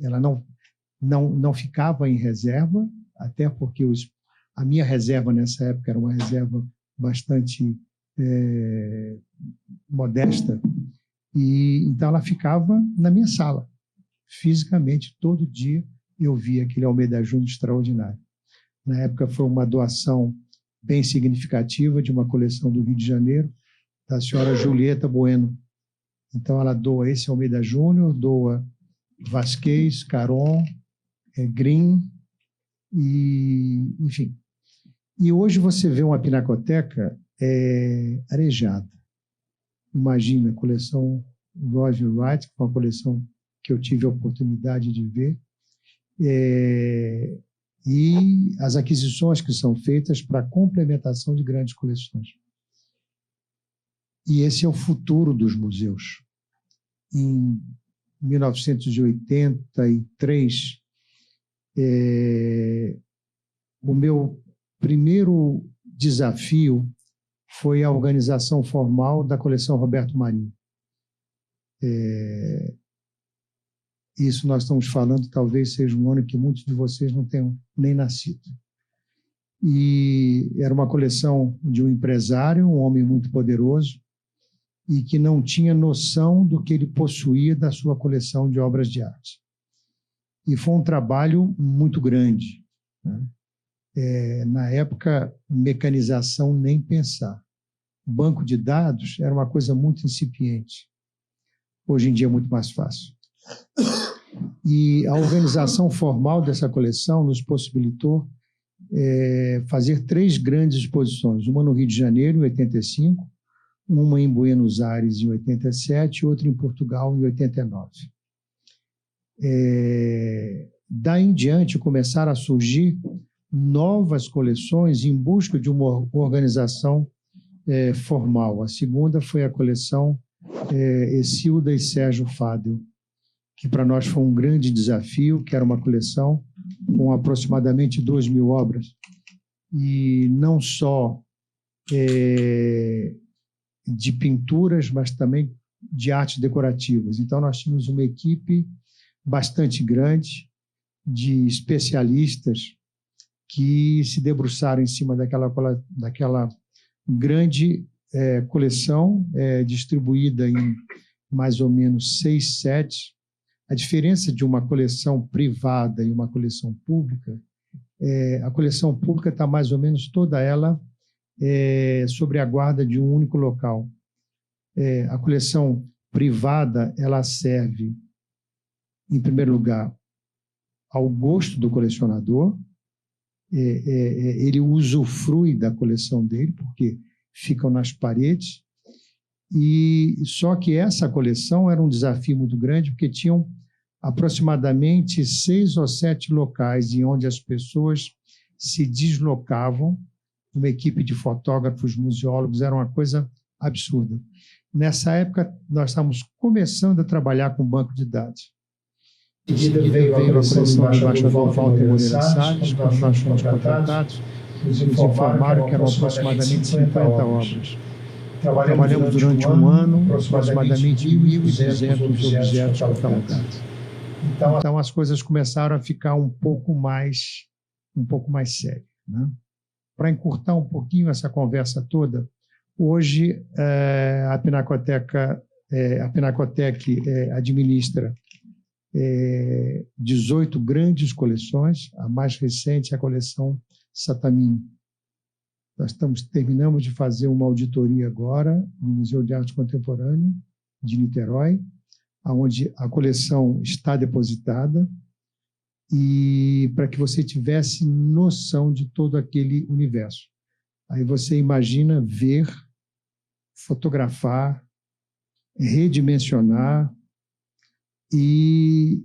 ela não ficava em reserva, até porque a minha reserva nessa época era uma reserva bastante modesta, e então ela ficava na minha sala. Fisicamente, todo dia eu via aquele Almeida Júnior extraordinário. Na época foi uma doação bem significativa de uma coleção do Rio de Janeiro, da senhora Julieta Bueno. Então ela doa esse Almeida Júnior, doa Vasquez, Caron, Green, e, enfim. E hoje você vê uma Pinacoteca arejada. Imagina a coleção Roger Wright, que foi uma coleção que eu tive a oportunidade de ver, e as aquisições que são feitas para a complementação de grandes coleções. E esse é o futuro dos museus. Em 1983, o meu primeiro desafio foi a organização formal da coleção Roberto Marinho. Isso nós estamos falando, talvez seja um ano que muitos de vocês não tenham nem nascido. E era uma coleção de um empresário, um homem muito poderoso, e que não tinha noção do que ele possuía da sua coleção de obras de arte. E foi um trabalho muito grande, né? Na época, mecanização nem pensar. O banco de dados era uma coisa muito incipiente. Hoje em dia é muito mais fácil. E a organização formal dessa coleção nos possibilitou fazer 3 grandes exposições, uma no Rio de Janeiro, em 85, uma em Buenos Aires, em 87, e outra em Portugal, em 89. Daí em diante, começaram a surgir novas coleções em busca de uma organização formal. A segunda foi a coleção Exilda e Sérgio Fadel, que para nós foi um grande desafio, que era uma coleção com aproximadamente 2.000 obras, e não só de pinturas, mas também de artes decorativas. Então, nós tínhamos uma equipe bastante grande de especialistas que se debruçaram em cima daquela grande coleção, distribuída em mais ou menos 6 sets. A diferença de uma coleção privada e uma coleção pública, a coleção pública está mais ou menos toda ela sobre a guarda de um único local. A coleção privada, ela serve, em primeiro lugar, ao gosto do colecionador. Ele usufrui da coleção dele, porque ficam nas paredes. E só que essa coleção era um desafio muito grande, porque tinham aproximadamente 6 ou 7 locais em onde as pessoas se deslocavam. Uma equipe de fotógrafos, museólogos, era uma coisa absurda. Nessa época, nós estávamos começando a trabalhar com banco de dados. Em seguida veio a coleção do embaixador Walter Moreira Salles, quando nós fomos contratados, nos informaram que eram aproximadamente 50 obras. Trabalhamos durante um ano, aproximadamente 1.200 objetos catalogados. Então, as coisas começaram a ficar um pouco mais sérias, né? Para encurtar um pouquinho essa conversa toda, hoje a Pinacotec administra 18 grandes coleções. A mais recente é a coleção Satamini. Nós terminamos de fazer uma auditoria agora no Museu de Arte Contemporânea de Niterói, onde a coleção está depositada, e para que você tivesse noção de todo aquele universo. Aí você imagina ver, fotografar, redimensionar, e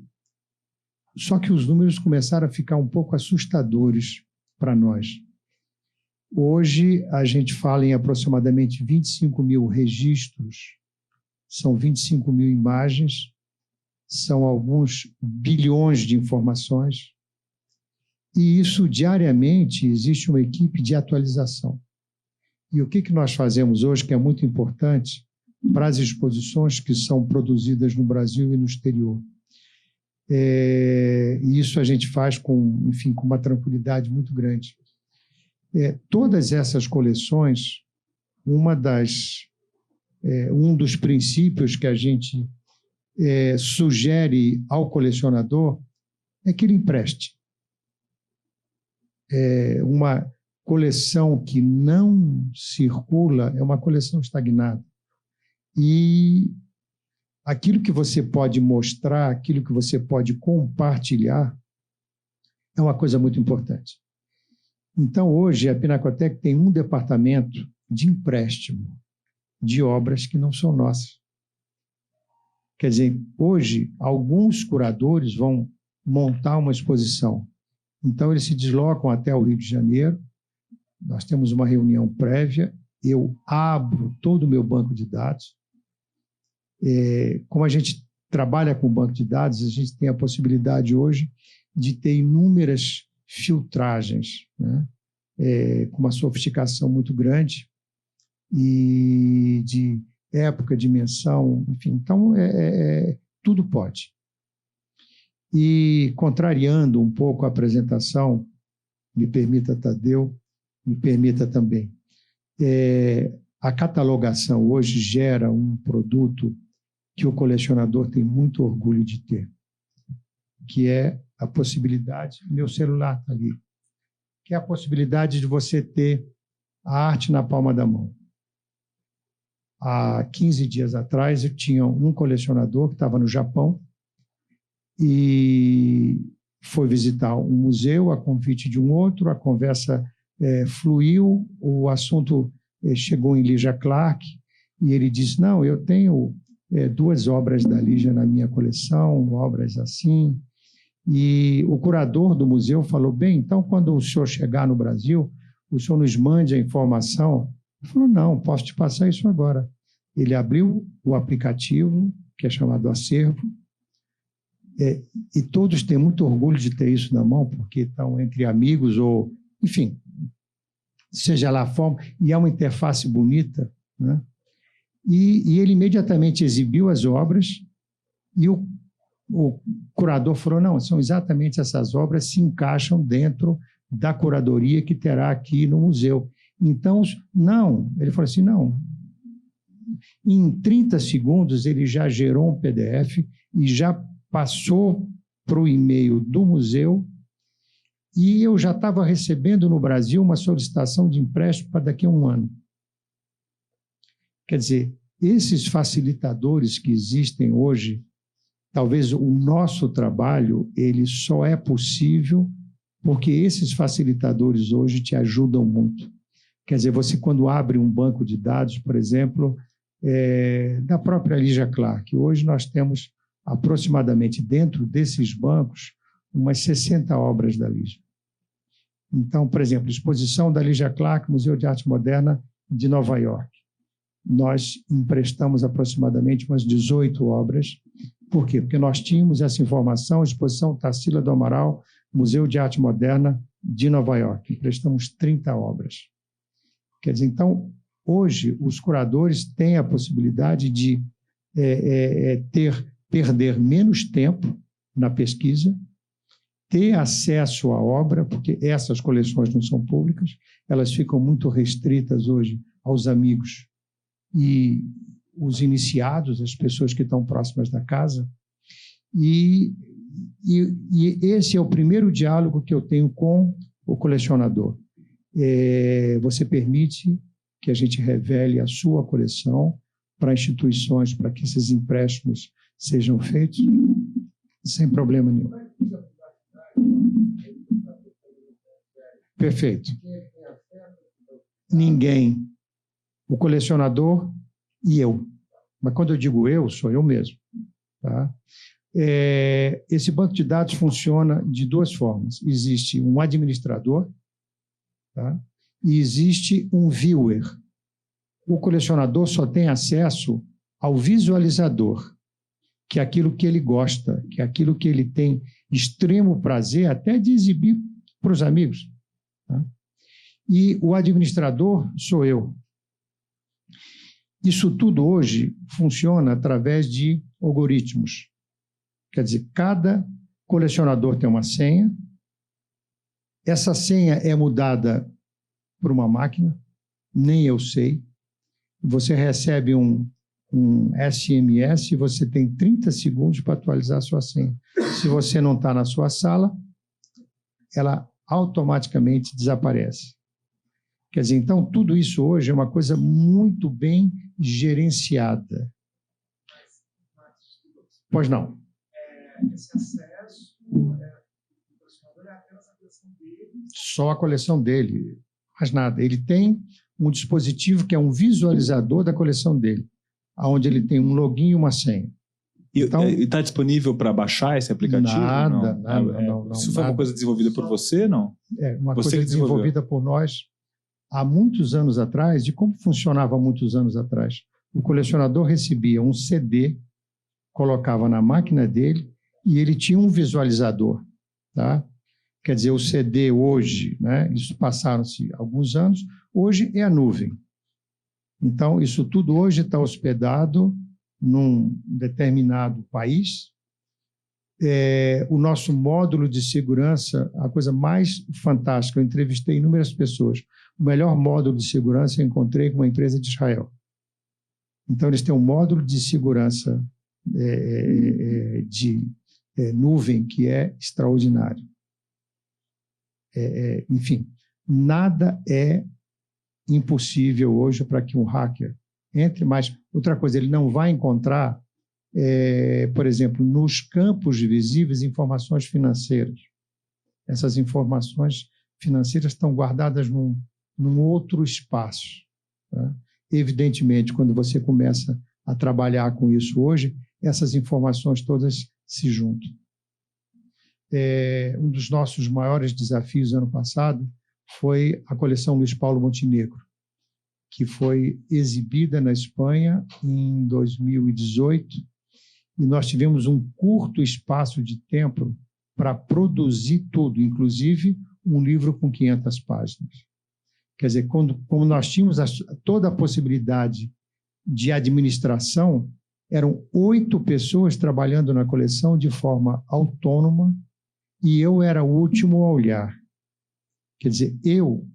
só que os números começaram a ficar um pouco assustadores para nós. Hoje, a gente fala em aproximadamente 25 mil registros, são 25 mil imagens, são alguns bilhões de informações, e isso diariamente existe uma equipe de atualização. E o que nós fazemos hoje, que é muito importante para as exposições que são produzidas no Brasil e no exterior? E isso a gente faz com uma tranquilidade muito grande. Todas essas coleções, um dos princípios que a gente sugere ao colecionador é que ele empreste. Uma coleção que não circula é uma coleção estagnada. E aquilo que você pode mostrar, aquilo que você pode compartilhar, é uma coisa muito importante. Então, hoje, a Pinacotec tem um departamento de empréstimo de obras que não são nossas. Quer dizer, hoje, alguns curadores vão montar uma exposição. Então, eles se deslocam até o Rio de Janeiro, nós temos uma reunião prévia, eu abro todo o meu banco de dados. Como a gente trabalha com banco de dados, a gente tem a possibilidade hoje de ter inúmeras filtragens, né? Com uma sofisticação muito grande, e de época, dimensão, enfim. Então, tudo pode. E, contrariando um pouco a apresentação, me permita, Tadeu, me permita também, a catalogação hoje gera um produto que o colecionador tem muito orgulho de ter, que é a possibilidade, meu celular está ali, que é a possibilidade de você ter a arte na palma da mão. Há 15 dias atrás, eu tinha um colecionador que estava no Japão e foi visitar um museu a convite de um outro, a conversa fluiu, o assunto chegou em Lygia Clark, e ele disse, não, eu tenho 2 obras da Lygia na minha coleção, obras assim. E o curador do museu falou, bem, então quando o senhor chegar no Brasil, o senhor nos mande a informação. Ele falou, não, posso te passar isso agora. Ele abriu o aplicativo, que é chamado Acervo, e todos têm muito orgulho de ter isso na mão, porque estão entre amigos ou, enfim, seja lá a forma, e é uma interface bonita, né? E ele imediatamente exibiu as obras, e o curador falou, não, são exatamente essas obras, se encaixam dentro da curadoria que terá aqui no museu. Então, não, ele falou assim, não, em 30 segundos ele já gerou um PDF e já passou para o e-mail do museu, e eu já estava recebendo no Brasil uma solicitação de empréstimo para daqui a um ano. Quer dizer, esses facilitadores que existem hoje, talvez o nosso trabalho, ele só é possível porque esses facilitadores hoje te ajudam muito. Quer dizer, você quando abre um banco de dados, por exemplo, da própria Lygia Clark, hoje nós temos aproximadamente dentro desses bancos umas 60 obras da Lygia. Então, por exemplo, exposição da Lygia Clark, Museu de Arte Moderna de Nova York. Nós emprestamos aproximadamente umas 18 obras. Por quê? Porque nós tínhamos essa informação, exposição Tarsila do Amaral, Museu de Arte Moderna de Nova York. Emprestamos 30 obras. Quer dizer, então, Hoje, os curadores têm a possibilidade de perder menos tempo na pesquisa, ter acesso à obra, porque essas coleções não são públicas, elas ficam muito restritas hoje aos amigos e os iniciados, as pessoas que estão próximas da casa. E esse é o primeiro diálogo que eu tenho com o colecionador. Você permite que a gente revele a sua coleção para instituições, para que esses empréstimos sejam feitos, sem problema nenhum. Perfeito. Ninguém. O colecionador e eu. Mas quando eu digo eu, sou eu mesmo. Tá? Esse banco de dados funciona de duas formas. Existe um administrador, tá? E existe um viewer. O colecionador só tem acesso ao visualizador, que é aquilo que ele gosta, que é aquilo que ele tem extremo prazer até de exibir para os amigos. Tá? E o administrador sou eu. Isso tudo hoje funciona através de algoritmos. Quer dizer, cada colecionador tem uma senha, essa senha é mudada por uma máquina, nem eu sei. Você recebe um SMS e você tem 30 segundos para atualizar a sua senha. Se você não está na sua sala, ela automaticamente desaparece. Quer dizer, então, tudo isso hoje é uma coisa muito bem gerenciada. Pois não. Esse acesso, o colecionador é apenas a coleção dele. Só a coleção dele, mais nada. Ele tem um dispositivo que é um visualizador da coleção dele, onde ele tem um login e uma senha. Então, e está disponível para baixar esse aplicativo? Nada. Isso foi uma coisa desenvolvida por você, não? É uma coisa desenvolvida por nós há muitos anos atrás. De como funcionava há muitos anos atrás? O colecionador recebia um CD, colocava na máquina dele e ele tinha um visualizador, tá? Quer dizer, o CD hoje, né, isso passaram-se alguns anos, hoje é a nuvem. Então, isso tudo hoje está hospedado num determinado país. O nosso módulo de segurança, a coisa mais fantástica, eu entrevistei inúmeras pessoas. O melhor módulo de segurança eu encontrei com uma empresa de Israel. Então, eles têm um módulo de segurança de nuvem que é extraordinário. Enfim, nada é impossível hoje para que um hacker entre, mas outra coisa, ele não vai encontrar, por exemplo, nos campos visíveis, informações financeiras. Essas informações financeiras estão guardadas num outro espaço. Tá? Evidentemente, quando você começa a trabalhar com isso hoje, essas informações todas se juntam. Um dos nossos maiores desafios ano passado foi a coleção Luiz Paulo Montenegro, que foi exibida na Espanha em 2018, e nós tivemos um curto espaço de tempo para produzir tudo, inclusive um livro com 500 páginas. Quer dizer, como nós tínhamos toda a possibilidade de administração, eram 8 pessoas trabalhando na coleção de forma autônoma, e eu era o último a olhar. Quer dizer, eu,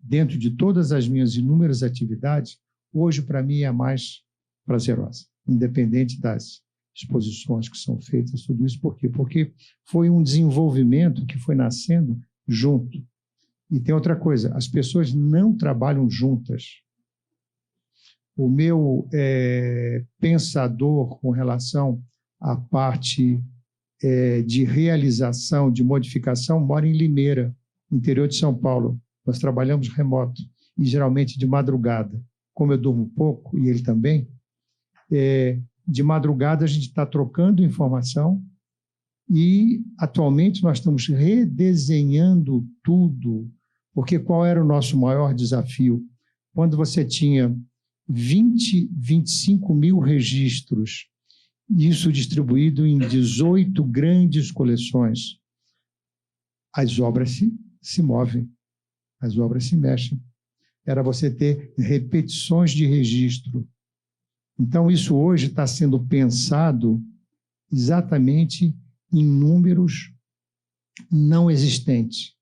dentro de todas as minhas inúmeras atividades, hoje, para mim, é a mais prazerosa, independente das exposições que são feitas, tudo isso. Por quê? Porque foi um desenvolvimento que foi nascendo junto. E tem outra coisa, as pessoas não trabalham juntas. O meu pensador com relação à parte de realização, de modificação, mora em Limeira, interior de São Paulo. Nós trabalhamos remoto, e geralmente de madrugada. Como eu durmo pouco, e ele também, de madrugada a gente está trocando informação, e atualmente nós estamos redesenhando tudo, porque qual era o nosso maior desafio? Quando você tinha 25 mil registros, isso distribuído em 18 grandes coleções, as obras se movem, as obras se mexem. era você ter repetições de registro. Então, isso hoje está sendo pensado exatamente em números não existentes.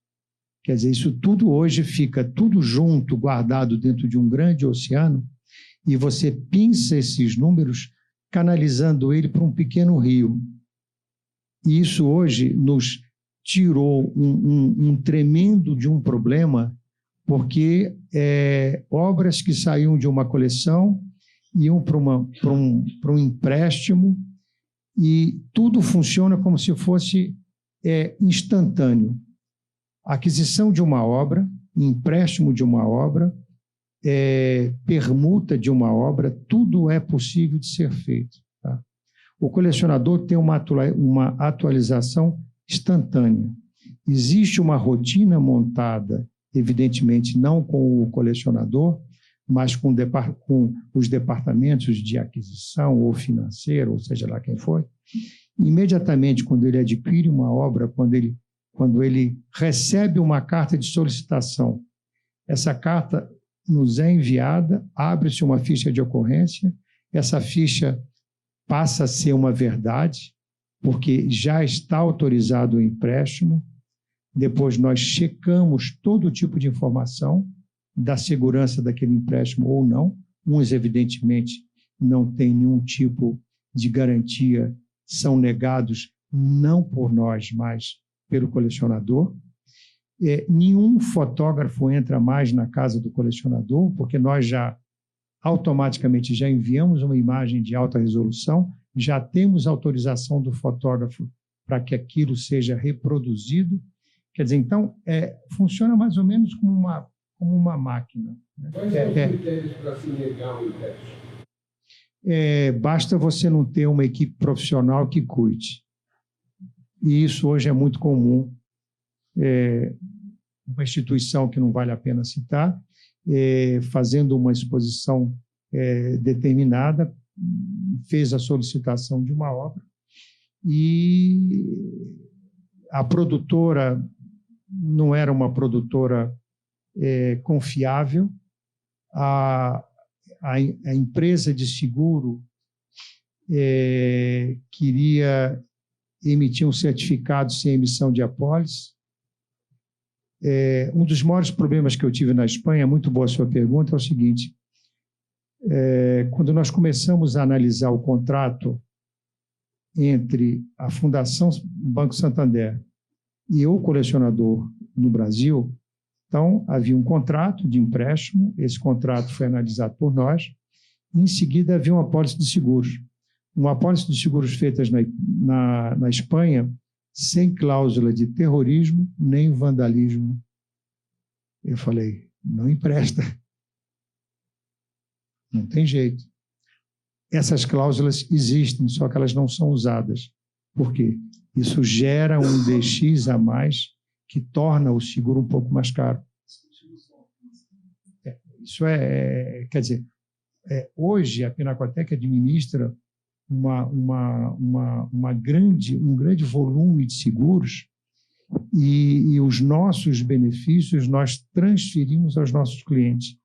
Quer dizer, isso tudo hoje fica tudo junto, guardado dentro de um grande oceano, e você pinça esses números, canalizando ele para um pequeno rio. E isso hoje nos tirou um tremendo de um problema, porque obras que saíam de uma coleção iam para um empréstimo, e tudo funciona como se fosse instantâneo. Aquisição de uma obra, empréstimo de uma obra, permuta de uma obra, tudo é possível de ser feito. Tá? O colecionador tem uma atualização instantânea. Existe uma rotina montada, evidentemente não com o colecionador, mas com os departamentos de aquisição ou financeiro, ou seja lá quem for. Imediatamente, quando ele adquire uma obra, quando ele recebe uma carta de solicitação, essa carta nos é enviada, abre-se uma ficha de ocorrência, essa ficha passa a ser uma verdade, porque já está autorizado o empréstimo, depois nós checamos todo tipo de informação da segurança daquele empréstimo ou não, uns evidentemente não têm nenhum tipo de garantia, são negados não por nós, mas pelo colecionador. Nenhum fotógrafo entra mais na casa do colecionador, porque nós automaticamente já enviamos uma imagem de alta resolução, já temos autorização do fotógrafo para que aquilo seja reproduzido. Quer dizer, então, funciona mais ou menos como uma máquina. Quais são os critérios para se negar um empréstimo? Basta você não ter uma equipe profissional que cuide. E isso hoje é muito comum. Uma instituição que não vale a pena citar, fazendo uma exposição determinada, fez a solicitação de uma obra e a produtora não era uma produtora confiável, a empresa de seguro queria emitir um certificado sem emissão de apólice. Um dos maiores problemas que eu tive na Espanha, muito boa a sua pergunta, é o seguinte: quando nós começamos a analisar o contrato entre a Fundação Banco Santander e o colecionador no Brasil, então havia um contrato de empréstimo, esse contrato foi analisado por nós, e em seguida havia uma apólice de seguros. Uma apólice de seguros feitas na Espanha, sem cláusula de terrorismo nem vandalismo. Eu falei, não empresta. Não tem jeito. Essas cláusulas existem, só que elas não são usadas. Por quê? Isso gera um DX a mais que torna o seguro um pouco mais caro. Isso quer dizer, hoje a Pinacoteca administra um grande volume de seguros e os nossos benefícios nós transferimos aos nossos clientes.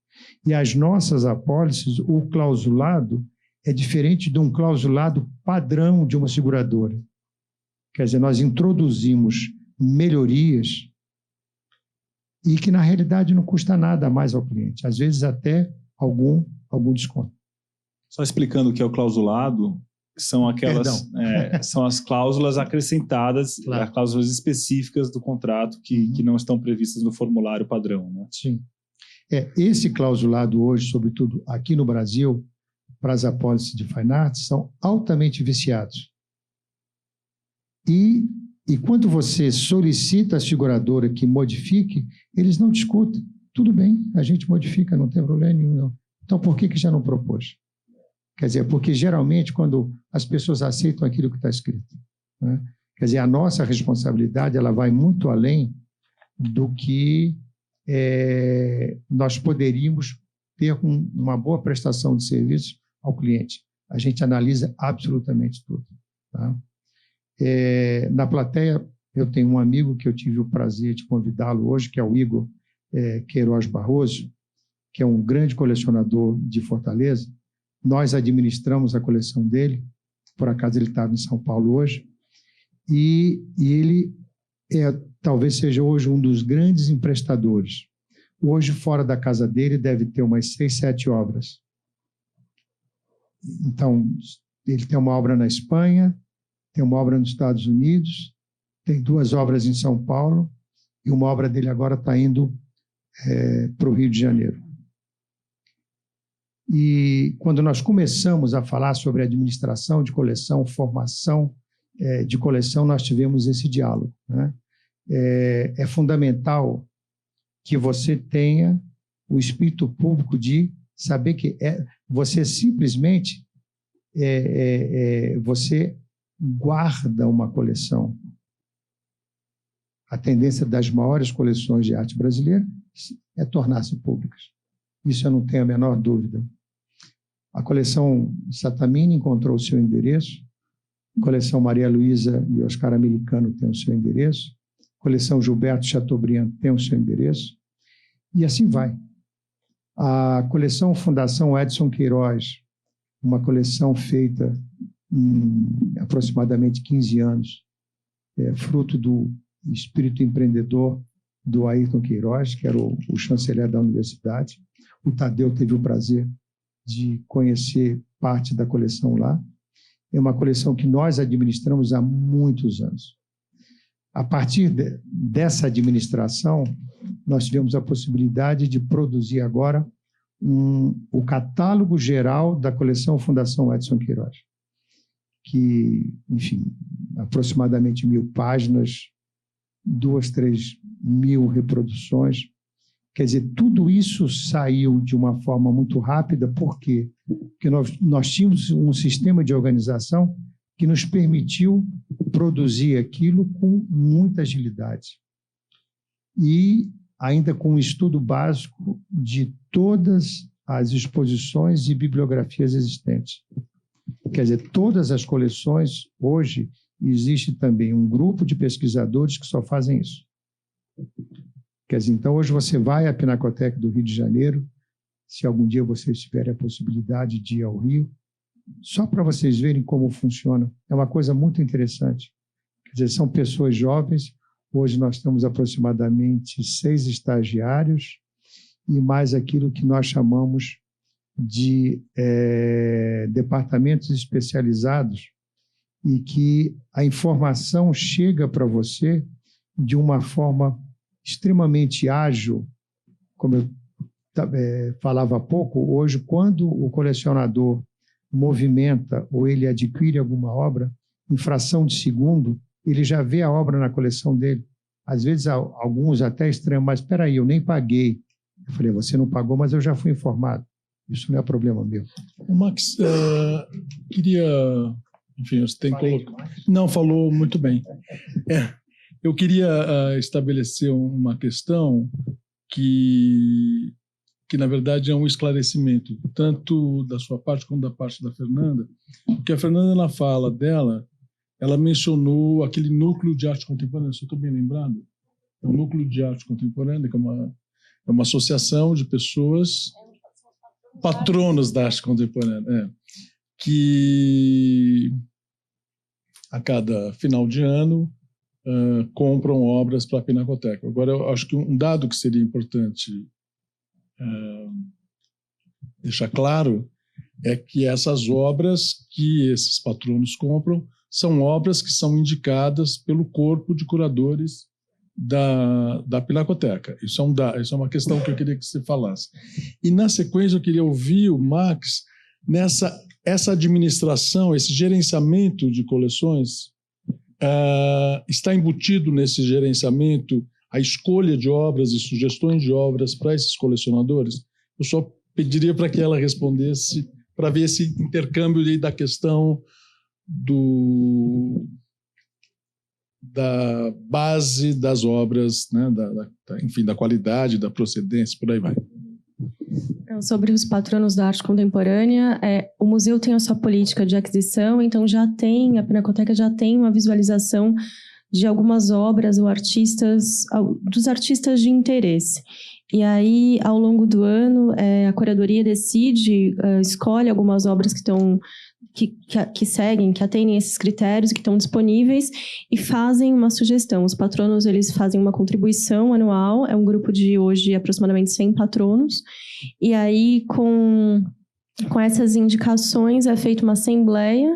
E as nossas apólices, o clausulado é diferente de um clausulado padrão de uma seguradora. Quer dizer, nós introduzimos melhorias e que, na realidade, não custa nada a mais ao cliente. Às vezes, até algum desconto. Só explicando o que é o clausulado, são aquelas são as cláusulas acrescentadas, Claro. As cláusulas específicas do contrato que não estão previstas no formulário padrão, né? Sim. Esse clausulado hoje, sobretudo aqui no Brasil, para as apólices de fine arts, são altamente viciados. E quando você solicita à seguradora que modifique, eles não discutem. Tudo bem, a gente modifica, não tem problema nenhum, não. Então, por que já não propôs? Quer dizer, porque geralmente quando as pessoas aceitam aquilo que está escrito, né? Quer dizer, a nossa responsabilidade ela vai muito além do que nós poderíamos ter uma boa prestação de serviço ao cliente. A gente analisa absolutamente tudo. Tá? Na plateia, eu tenho um amigo que eu tive o prazer de convidá-lo hoje, que é o Igor Queiroz Barroso, que é um grande colecionador de Fortaleza. Nós administramos a coleção dele, por acaso ele estava em São Paulo hoje, e ele talvez seja hoje um dos grandes emprestadores. Hoje, fora da casa dele, deve ter umas 6, 7 obras. Então, ele tem uma obra na Espanha, tem uma obra nos Estados Unidos, tem 2 obras em São Paulo, e uma obra dele agora está indo para o Rio de Janeiro. E quando nós começamos a falar sobre administração de coleção, formação de coleção, nós tivemos esse diálogo, né? É fundamental que você tenha o espírito público de saber que você simplesmente você guarda uma coleção. A tendência das maiores coleções de arte brasileira é tornar-se públicas. Isso eu não tenho a menor dúvida. A coleção Satamini encontrou o seu endereço, a coleção Maria Luísa e Oscar Americano tem o seu endereço, a coleção Gilberto Chateaubriand tem o seu endereço, e assim vai. A coleção Fundação Edson Queiroz, uma coleção feita em aproximadamente 15 anos, fruto do espírito empreendedor do Ayrton Queiroz, que era o chanceler da universidade. O Tadeu teve o prazer de conhecer parte da coleção lá. É uma coleção que nós administramos há muitos anos. A partir dessa administração, nós tivemos a possibilidade de produzir agora o catálogo geral da coleção Fundação Edson Queiroz, que, enfim, aproximadamente 1.000 páginas, 2, 3 mil reproduções. Quer dizer, tudo isso saiu de uma forma muito rápida. Por quê? Porque nós tínhamos um sistema de organização que nos permitiu produzir aquilo com muita agilidade. E ainda com um estudo básico de todas as exposições e bibliografias existentes. Quer dizer, todas as coleções, hoje, existe também um grupo de pesquisadores que só fazem isso. Quer dizer, então, hoje você vai à Pinacoteca do Rio de Janeiro, se algum dia vocês tiverem a possibilidade de ir ao Rio, só para vocês verem como funciona. É uma coisa muito interessante. Quer dizer, são pessoas jovens. Hoje nós temos aproximadamente 6 estagiários e mais aquilo que nós chamamos de departamentos especializados, e que a informação chega para você de uma forma extremamente ágil. Como eu falava há pouco, hoje, quando o colecionador movimenta ou ele adquire alguma obra, em fração de segundo, ele já vê a obra na coleção dele. Às vezes, alguns até estranham, mas espera aí, eu nem paguei. Eu falei, você não pagou, mas eu já fui informado. Isso não é problema meu. Max, queria... Enfim, você tem colocado... Não, falou muito bem. Eu queria estabelecer uma questão que, na verdade, é um esclarecimento, tanto da sua parte como da parte da Fernanda, porque a Fernanda, na fala dela, ela mencionou aquele núcleo de arte contemporânea, se eu estou bem lembrado, é um núcleo de arte contemporânea, que é uma associação de pessoas patronos da arte contemporânea, que a cada final de ano compram obras para a Pinacoteca. Agora, eu acho que um dado que seria importante deixar claro é que essas obras que esses patronos compram são obras que são indicadas pelo corpo de curadores da Pinacoteca. Isso é uma questão que eu queria que você falasse. E, na sequência, eu queria ouvir o Max essa administração, esse gerenciamento de coleções, está embutido nesse gerenciamento a escolha de obras e sugestões de obras para esses colecionadores? Eu só pediria para que ela respondesse, para ver esse intercâmbio aí da questão da base das obras, né? Enfim, da qualidade, da procedência, por aí vai. Sobre os patronos da arte contemporânea, o museu tem a sua política de aquisição, então a Pinacoteca já tem uma visualização de algumas obras ou dos artistas de interesse. E aí, ao longo do ano, a curadoria decide, escolhe algumas obras que seguem, que atendem esses critérios, que estão disponíveis, e fazem uma sugestão. Os patronos, eles fazem uma contribuição anual, é um grupo de hoje aproximadamente 100 patronos, e aí com essas indicações é feita uma assembleia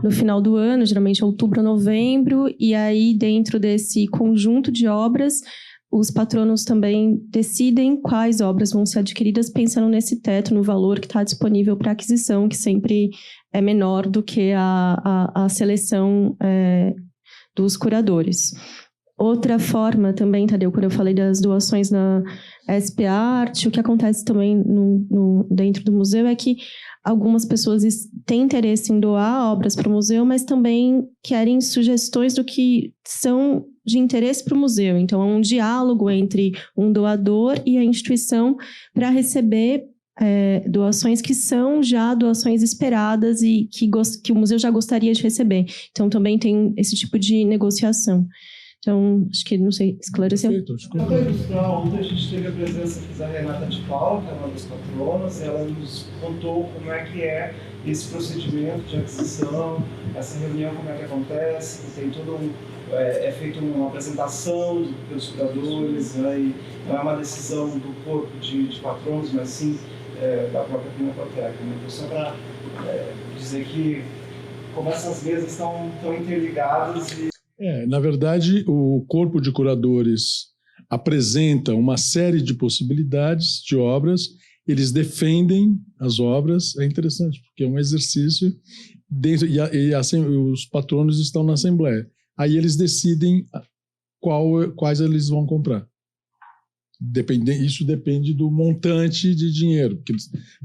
no final do ano, geralmente outubro ou novembro, e aí dentro desse conjunto de obras, os patronos também decidem quais obras vão ser adquiridas pensando nesse teto, no valor que está disponível para aquisição, que sempre é menor do que a seleção dos curadores. Outra forma também, Tadeu, quando eu falei das doações na SP Arte, o que acontece também dentro do museu é que algumas pessoas têm interesse em doar obras para o museu, mas também querem sugestões do que são de interesse para o museu. Então, é um diálogo entre um doador e a instituição para receber doações que são já doações esperadas e que o museu já gostaria de receber. Então, também tem esse tipo de negociação. Então, acho que, não sei, esclareceu? Para ilustrar, ontem a gente teve a presença da Renata de Paula, que é uma das patronas, ela nos contou como é que é esse procedimento de aquisição, essa reunião, como é que acontece, tem todo é feita uma apresentação pelos curadores, né, e não é uma decisão do corpo de patronos, mas sim da própria Pinacoteca. Né? Então, só para dizer que como essas mesas estão interligadas e... Na verdade, o corpo de curadores apresenta uma série de possibilidades de obras, eles defendem as obras, é interessante, porque é um exercício, os patronos estão na Assembleia. Aí eles decidem quais eles vão comprar. Isso depende do montante de dinheiro, porque,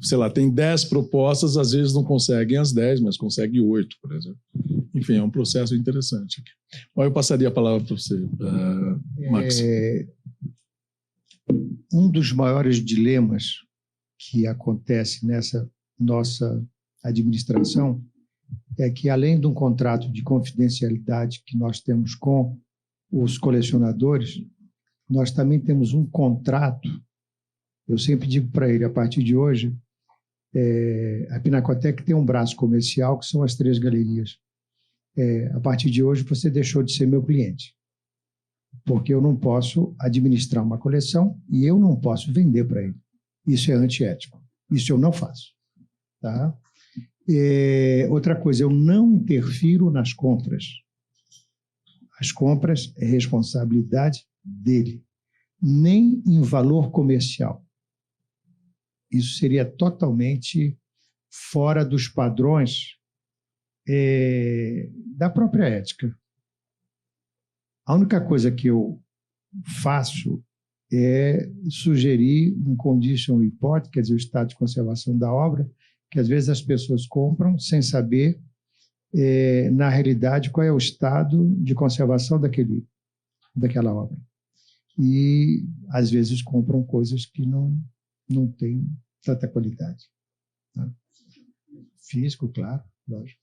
sei lá, tem 10 propostas, às vezes não conseguem as 10, mas conseguem 8, por exemplo. Enfim, é um processo interessante. Bom, eu passaria a palavra para você, Max. Um dos maiores dilemas que acontece nessa nossa administração é que, além de um contrato de confidencialidade que nós temos com os colecionadores, nós também temos um contrato. Eu sempre digo para ele, a partir de hoje, a Pinacoteca tem um braço comercial, que são as 3 galerias. A partir de hoje, você deixou de ser meu cliente, porque eu não posso administrar uma coleção e eu não posso vender para ele. Isso é antiético. Isso eu não faço. Tá? Outra coisa, eu não interfiro nas compras. As compras é responsabilidade dele, nem em valor comercial. Isso seria totalmente fora dos padrões da própria ética. A única coisa que eu faço é sugerir um condition report, quer dizer, o estado de conservação da obra, que às vezes as pessoas compram sem saber, na realidade, qual é o estado de conservação daquela obra. E, às vezes, compram coisas que não têm tanta qualidade. Tá? Físico, claro, lógico.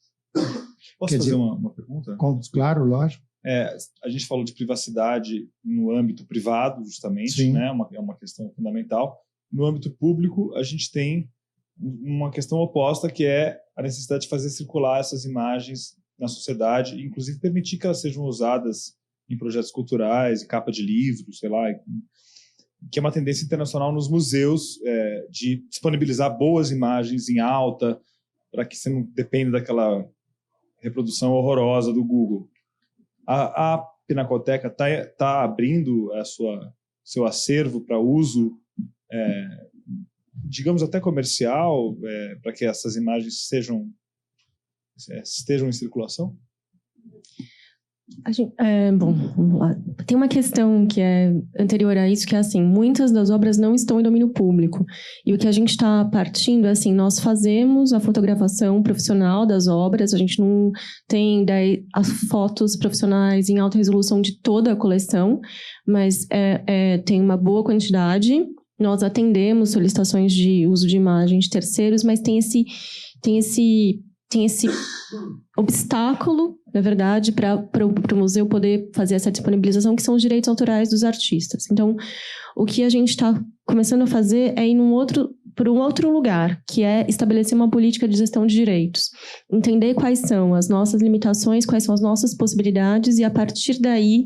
Posso fazer uma pergunta? Claro, lógico. A gente falou de privacidade no âmbito privado, justamente, né? É uma questão fundamental. No âmbito público, a gente tem uma questão oposta, que é a necessidade de fazer circular essas imagens na sociedade, inclusive permitir que elas sejam usadas em projetos culturais, em capa de livros, sei lá, que é uma tendência internacional nos museus de disponibilizar boas imagens em alta, para que você não dependa daquela reprodução horrorosa do Google. A Pinacoteca está abrindo seu acervo para uso, digamos até comercial, para que essas imagens estejam em circulação? Bom, vamos lá. Tem uma questão que é anterior a isso, que é assim, muitas das obras não estão em domínio público. E o que a gente está partindo é assim, nós fazemos a fotografação profissional das obras, a gente não tem as fotos profissionais em alta resolução de toda a coleção, mas tem uma boa quantidade. Nós atendemos solicitações de uso de imagem de terceiros, mas tem esse obstáculo na verdade, para o museu poder fazer essa disponibilização, que são os direitos autorais dos artistas. Então, o que a gente está começando a fazer é ir por um outro lugar, que é estabelecer uma política de gestão de direitos. Entender quais são as nossas limitações, quais são as nossas possibilidades, e a partir daí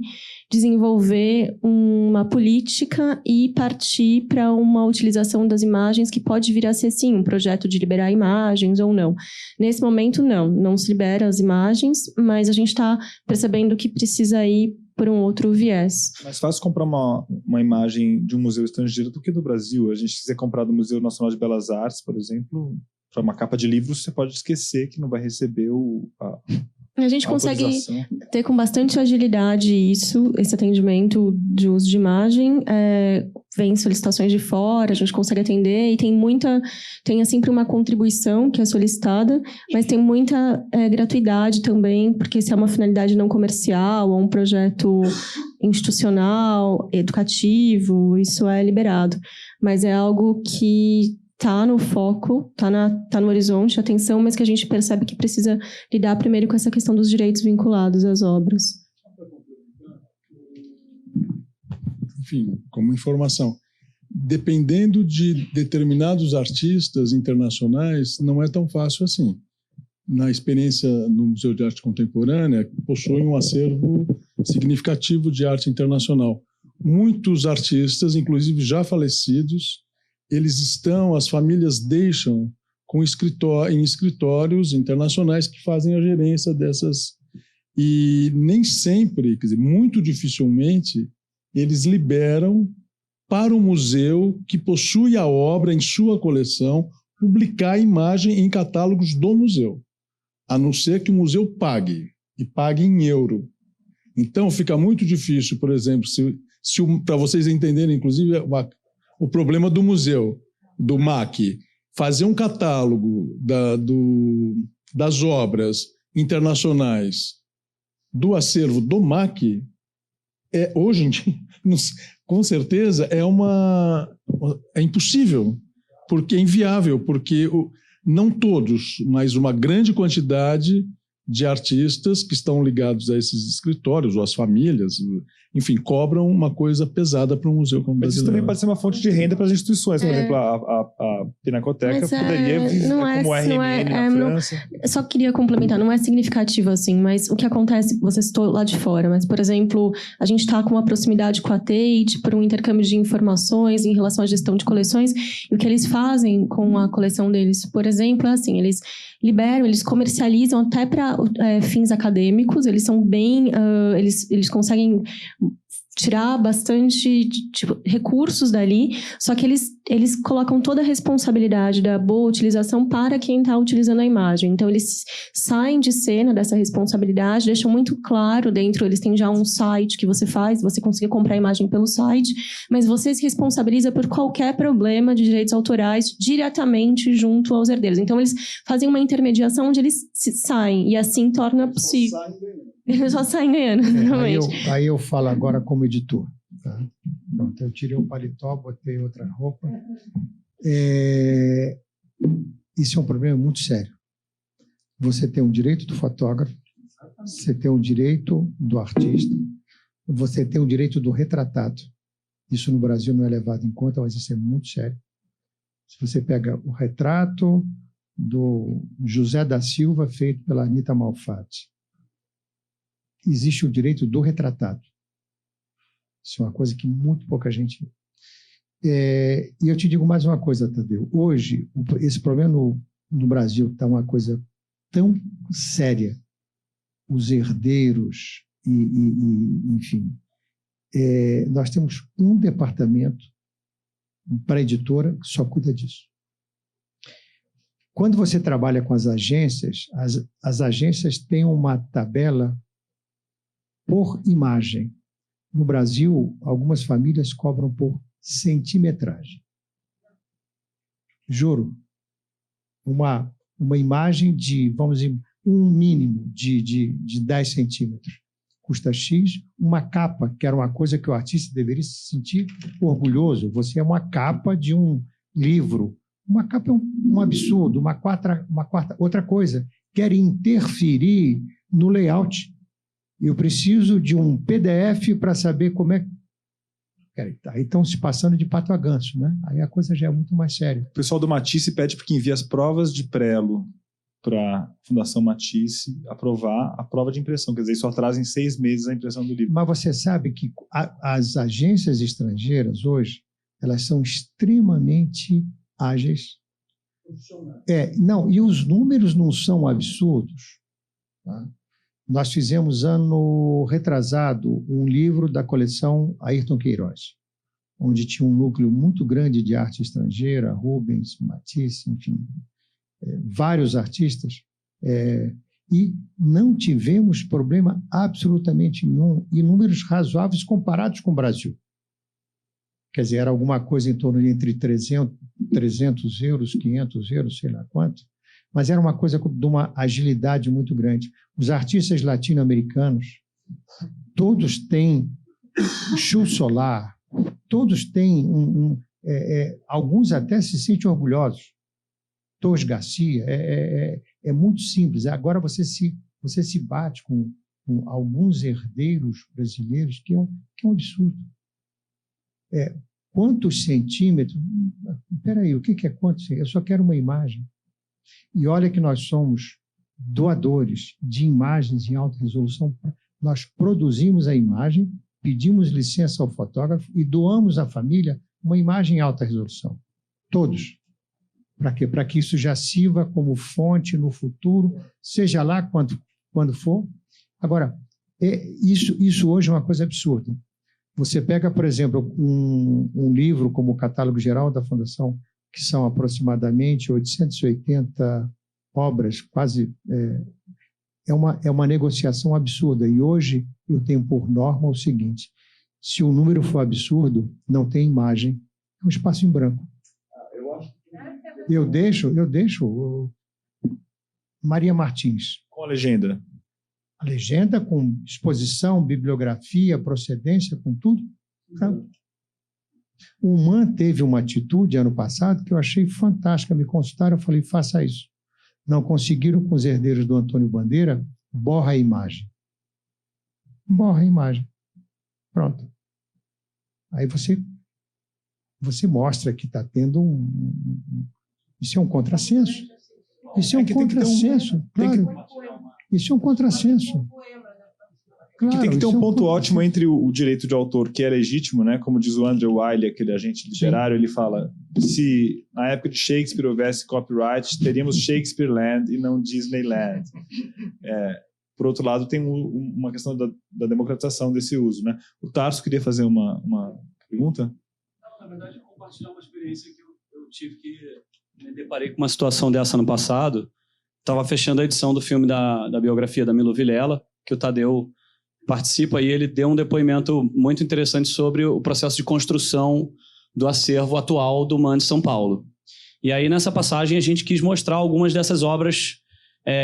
desenvolver uma política e partir para uma utilização das imagens que pode vir a ser, sim, um projeto de liberar imagens ou não. Nesse momento, não se libera as imagens, mas a gente está percebendo que precisa ir por um outro viés. Mais fácil comprar uma imagem de um museu estrangeiro do que do Brasil. A gente, se quiser comprar do Museu Nacional de Belas Artes, por exemplo, para uma capa de livro, você pode esquecer que não vai receber a gente consegue ter com bastante agilidade esse atendimento de uso de imagem. Vem solicitações de fora, a gente consegue atender, e tem sempre uma contribuição que é solicitada, mas tem muita gratuidade também, porque se é uma finalidade não comercial ou um projeto institucional, educativo, isso é liberado. Mas é algo que está no foco, está no horizonte, atenção, mas que a gente percebe que precisa lidar primeiro com essa questão dos direitos vinculados às obras. Enfim, como informação, dependendo de determinados artistas internacionais, não é tão fácil assim. Na experiência no Museu de Arte Contemporânea, possui um acervo significativo de arte internacional. Muitos artistas, inclusive já falecidos, as famílias deixam em escritórios internacionais que fazem a gerência dessas. E nem sempre, quer dizer, muito dificilmente, eles liberam para o museu que possui a obra em sua coleção publicar a imagem em catálogos do museu, a não ser que o museu pague, e pague em euro. Então, fica muito difícil, por exemplo, para vocês entenderem, inclusive, o problema do museu, do MAC, fazer um catálogo das obras internacionais do acervo do MAC, hoje em dia, com certeza, é impossível, porque é inviável, porque não todos, mas uma grande quantidade de artistas que estão ligados a esses escritórios, ou as famílias, enfim, cobram uma coisa pesada para um museu como o brasileiro. Mas isso também pode ser uma fonte de renda para as instituições. Por exemplo, a Pinacoteca poderia viver como RMN na França. Eu só queria complementar, não é significativo assim, mas o que acontece, você citou lá de fora, mas, por exemplo, a gente está com uma proximidade com a Tate para um intercâmbio de informações em relação à gestão de coleções, e o que eles fazem com a coleção deles, por exemplo, é assim, eles liberam, eles comercializam até para fins acadêmicos, eles são bem, eles conseguem tirar bastante recursos dali, só que eles colocam toda a responsabilidade da boa utilização para quem está utilizando a imagem. Então, eles saem de cena dessa responsabilidade, deixam muito claro dentro, eles têm já um site que você consegue comprar a imagem pelo site, mas você se responsabiliza por qualquer problema de direitos autorais diretamente junto aos herdeiros. Então, eles fazem uma intermediação onde eles saem, e assim torna possível. Eles só saem ganhando, realmente. Aí eu falo agora como editor. Tá? Pronto, eu tirei o paletó, botei outra roupa. Isso é um problema muito sério. Você tem um direito do fotógrafo, você tem um direito do artista, você tem um direito do retratado. Isso no Brasil não é levado em conta, mas isso é muito sério. Se você pega o retrato do José da Silva, feito pela Anita Malfatti, existe o direito do retratado. Isso é uma coisa que muito pouca gente... E eu te digo mais uma coisa, Tadeu. Hoje, esse problema no Brasil está uma coisa tão séria. Os herdeiros, enfim. Nós temos um departamento para a editora que só cuida disso. Quando você trabalha com as agências, as agências têm uma tabela por imagem. No Brasil, algumas famílias cobram por centimetragem. Juro. Uma imagem de, vamos dizer, um mínimo de 10 centímetros. Custa X. Uma capa, que era uma coisa que o artista deveria se sentir orgulhoso. Você é uma capa de um livro. Uma capa é um absurdo. Outra coisa, quer interferir no layout. Eu preciso de um PDF para saber como é. Aí estão se passando de pato a ganso, né? Aí a coisa já é muito mais séria. O pessoal do Matisse pede para que envie as provas de prelo para a Fundação Matisse aprovar a prova de impressão. Quer dizer, só atrasa em 6 meses a impressão do livro. Mas você sabe que as agências estrangeiras hoje, elas são extremamente ágeis. Não, e os números não são absurdos. Tá? Nós fizemos, ano retrasado, um livro da coleção Ayrton Queiroz, onde tinha um núcleo muito grande de arte estrangeira, Rubens, Matisse, enfim, vários artistas, e não tivemos problema absolutamente nenhum, e números razoáveis comparados com o Brasil. Quer dizer, era alguma coisa em torno de entre 300 euros, 500 euros, sei lá quanto, mas era uma coisa de uma agilidade muito grande. Os artistas latino-americanos, todos têm chu solar, todos têm alguns até se sentem orgulhosos. Torres Garcia, é muito simples. Agora você se bate com alguns herdeiros brasileiros, que é um absurdo. Quantos centímetros? Espera aí, o que é quantos? Eu só quero uma imagem. E olha que nós somos doadores de imagens em alta resolução. Nós produzimos a imagem, pedimos licença ao fotógrafo e doamos à família uma imagem em alta resolução. Todos. Para quê? Para que isso já sirva como fonte no futuro, seja lá quando for. Agora, isso hoje é uma coisa absurda. Você pega, por exemplo, um livro como o Catálogo Geral da Fundação, que são aproximadamente 880 obras, quase... É uma negociação absurda. E hoje eu tenho por norma o seguinte: se o número for absurdo, não tem imagem, é um espaço em branco. Eu deixo Maria Martins. Com a legenda? A legenda com exposição, bibliografia, procedência, com tudo. Claro. O MAN teve uma atitude ano passado que eu achei fantástica. Me consultaram, eu falei, faça isso. Não conseguiram com os herdeiros do Antônio Bandeira, borra a imagem. Borra a imagem. Pronto. Aí você mostra que está tendo Isso é um contrassenso. Isso é um contrassenso, claro. Isso é um contrassenso. Claro, tem que ter um ponto ótimo entre o direito de autor, que é legítimo, né? Como diz o Andrew Wylie, aquele agente literário, ele fala: se na época de Shakespeare houvesse copyright, teríamos Shakespeareland e não Disneyland. Por outro lado, tem uma questão da democratização desse uso, né? O Tarso queria fazer uma pergunta? Não, na verdade, compartilhar uma experiência que eu tive que me deparei com uma situação dessa no passado. Estava fechando a edição do filme da biografia da Milo Vilela, que o Tadeu participa, e ele deu um depoimento muito interessante sobre o processo de construção do acervo atual do MAN de São Paulo. E aí, nessa passagem, a gente quis mostrar algumas dessas obras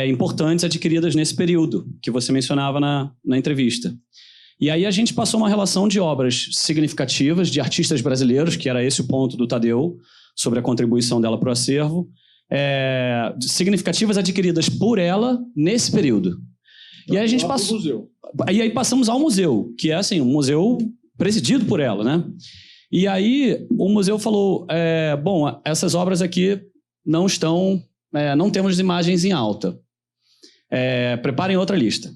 importantes adquiridas nesse período, que você mencionava na entrevista. E aí a gente passou uma relação de obras significativas de artistas brasileiros, que era esse o ponto do Tadeu, sobre a contribuição dela para o acervo, significativas adquiridas por ela nesse período. E aí a gente passou... E aí passamos ao museu, que é assim, um museu presidido por ela, né? E aí o museu falou, bom, essas obras aqui não estão... não temos imagens em alta. Preparem outra lista.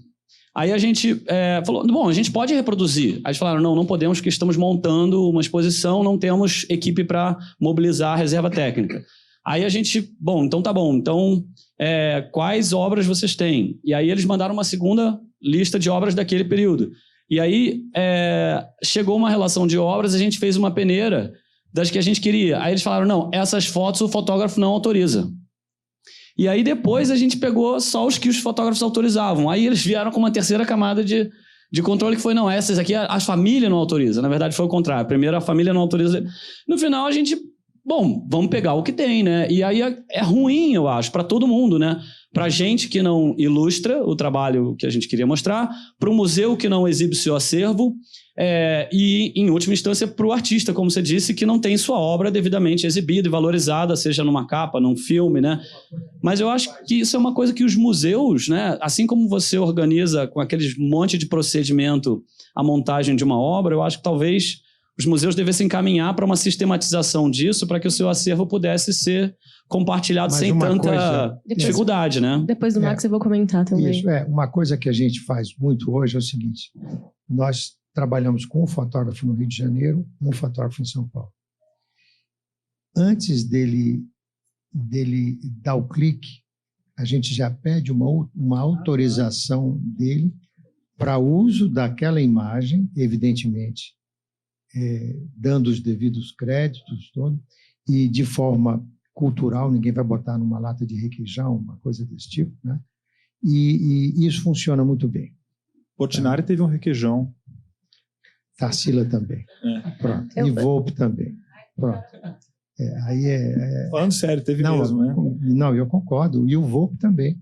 Aí a gente falou, bom, a gente pode reproduzir. Aí eles falaram, não podemos porque estamos montando uma exposição, não temos equipe para mobilizar a reserva técnica. Aí a gente, bom, então tá bom. Então, quais obras vocês têm? E aí eles mandaram uma segunda lista de obras daquele período. E aí chegou uma relação de obras, a gente fez uma peneira das que a gente queria. Aí eles falaram, não, essas fotos o fotógrafo não autoriza. E aí depois a gente pegou só os que os fotógrafos autorizavam. Aí eles vieram com uma terceira camada de controle que foi, não, essas aqui a família não autoriza. Na verdade foi o contrário. Primeiro a família não autoriza. No final a gente, bom, vamos pegar o que tem, né? E aí é ruim, eu acho, para todo mundo, né? para gente que não ilustra o trabalho que a gente queria mostrar, para o museu que não exibe seu acervo, e, em última instância, para o artista, como você disse, que não tem sua obra devidamente exibida e valorizada, seja numa capa, num filme, né? Mas eu acho que isso é uma coisa que os museus, né, assim como você organiza com aqueles monte de procedimento a montagem de uma obra, eu acho que talvez os museus devessem caminhar para uma sistematização disso, para que o seu acervo pudesse ser compartilhado sem tanta dificuldade, né? Depois do Max eu vou comentar também. Isso, uma coisa que a gente faz muito hoje é o seguinte: nós trabalhamos com um fotógrafo no Rio de Janeiro, um fotógrafo em São Paulo. Antes dele dar o clique, a gente já pede uma autorização dele para uso daquela imagem, evidentemente, dando os devidos créditos, todo, e de forma cultural, ninguém vai botar numa lata de requeijão, uma coisa desse tipo, né? E isso funciona muito bem. Portinari teve um requeijão. Tarsila também. Pronto. E Volpe também. Pronto. Falando sério, teve mesmo, né? Não, eu concordo. E o Volpe também.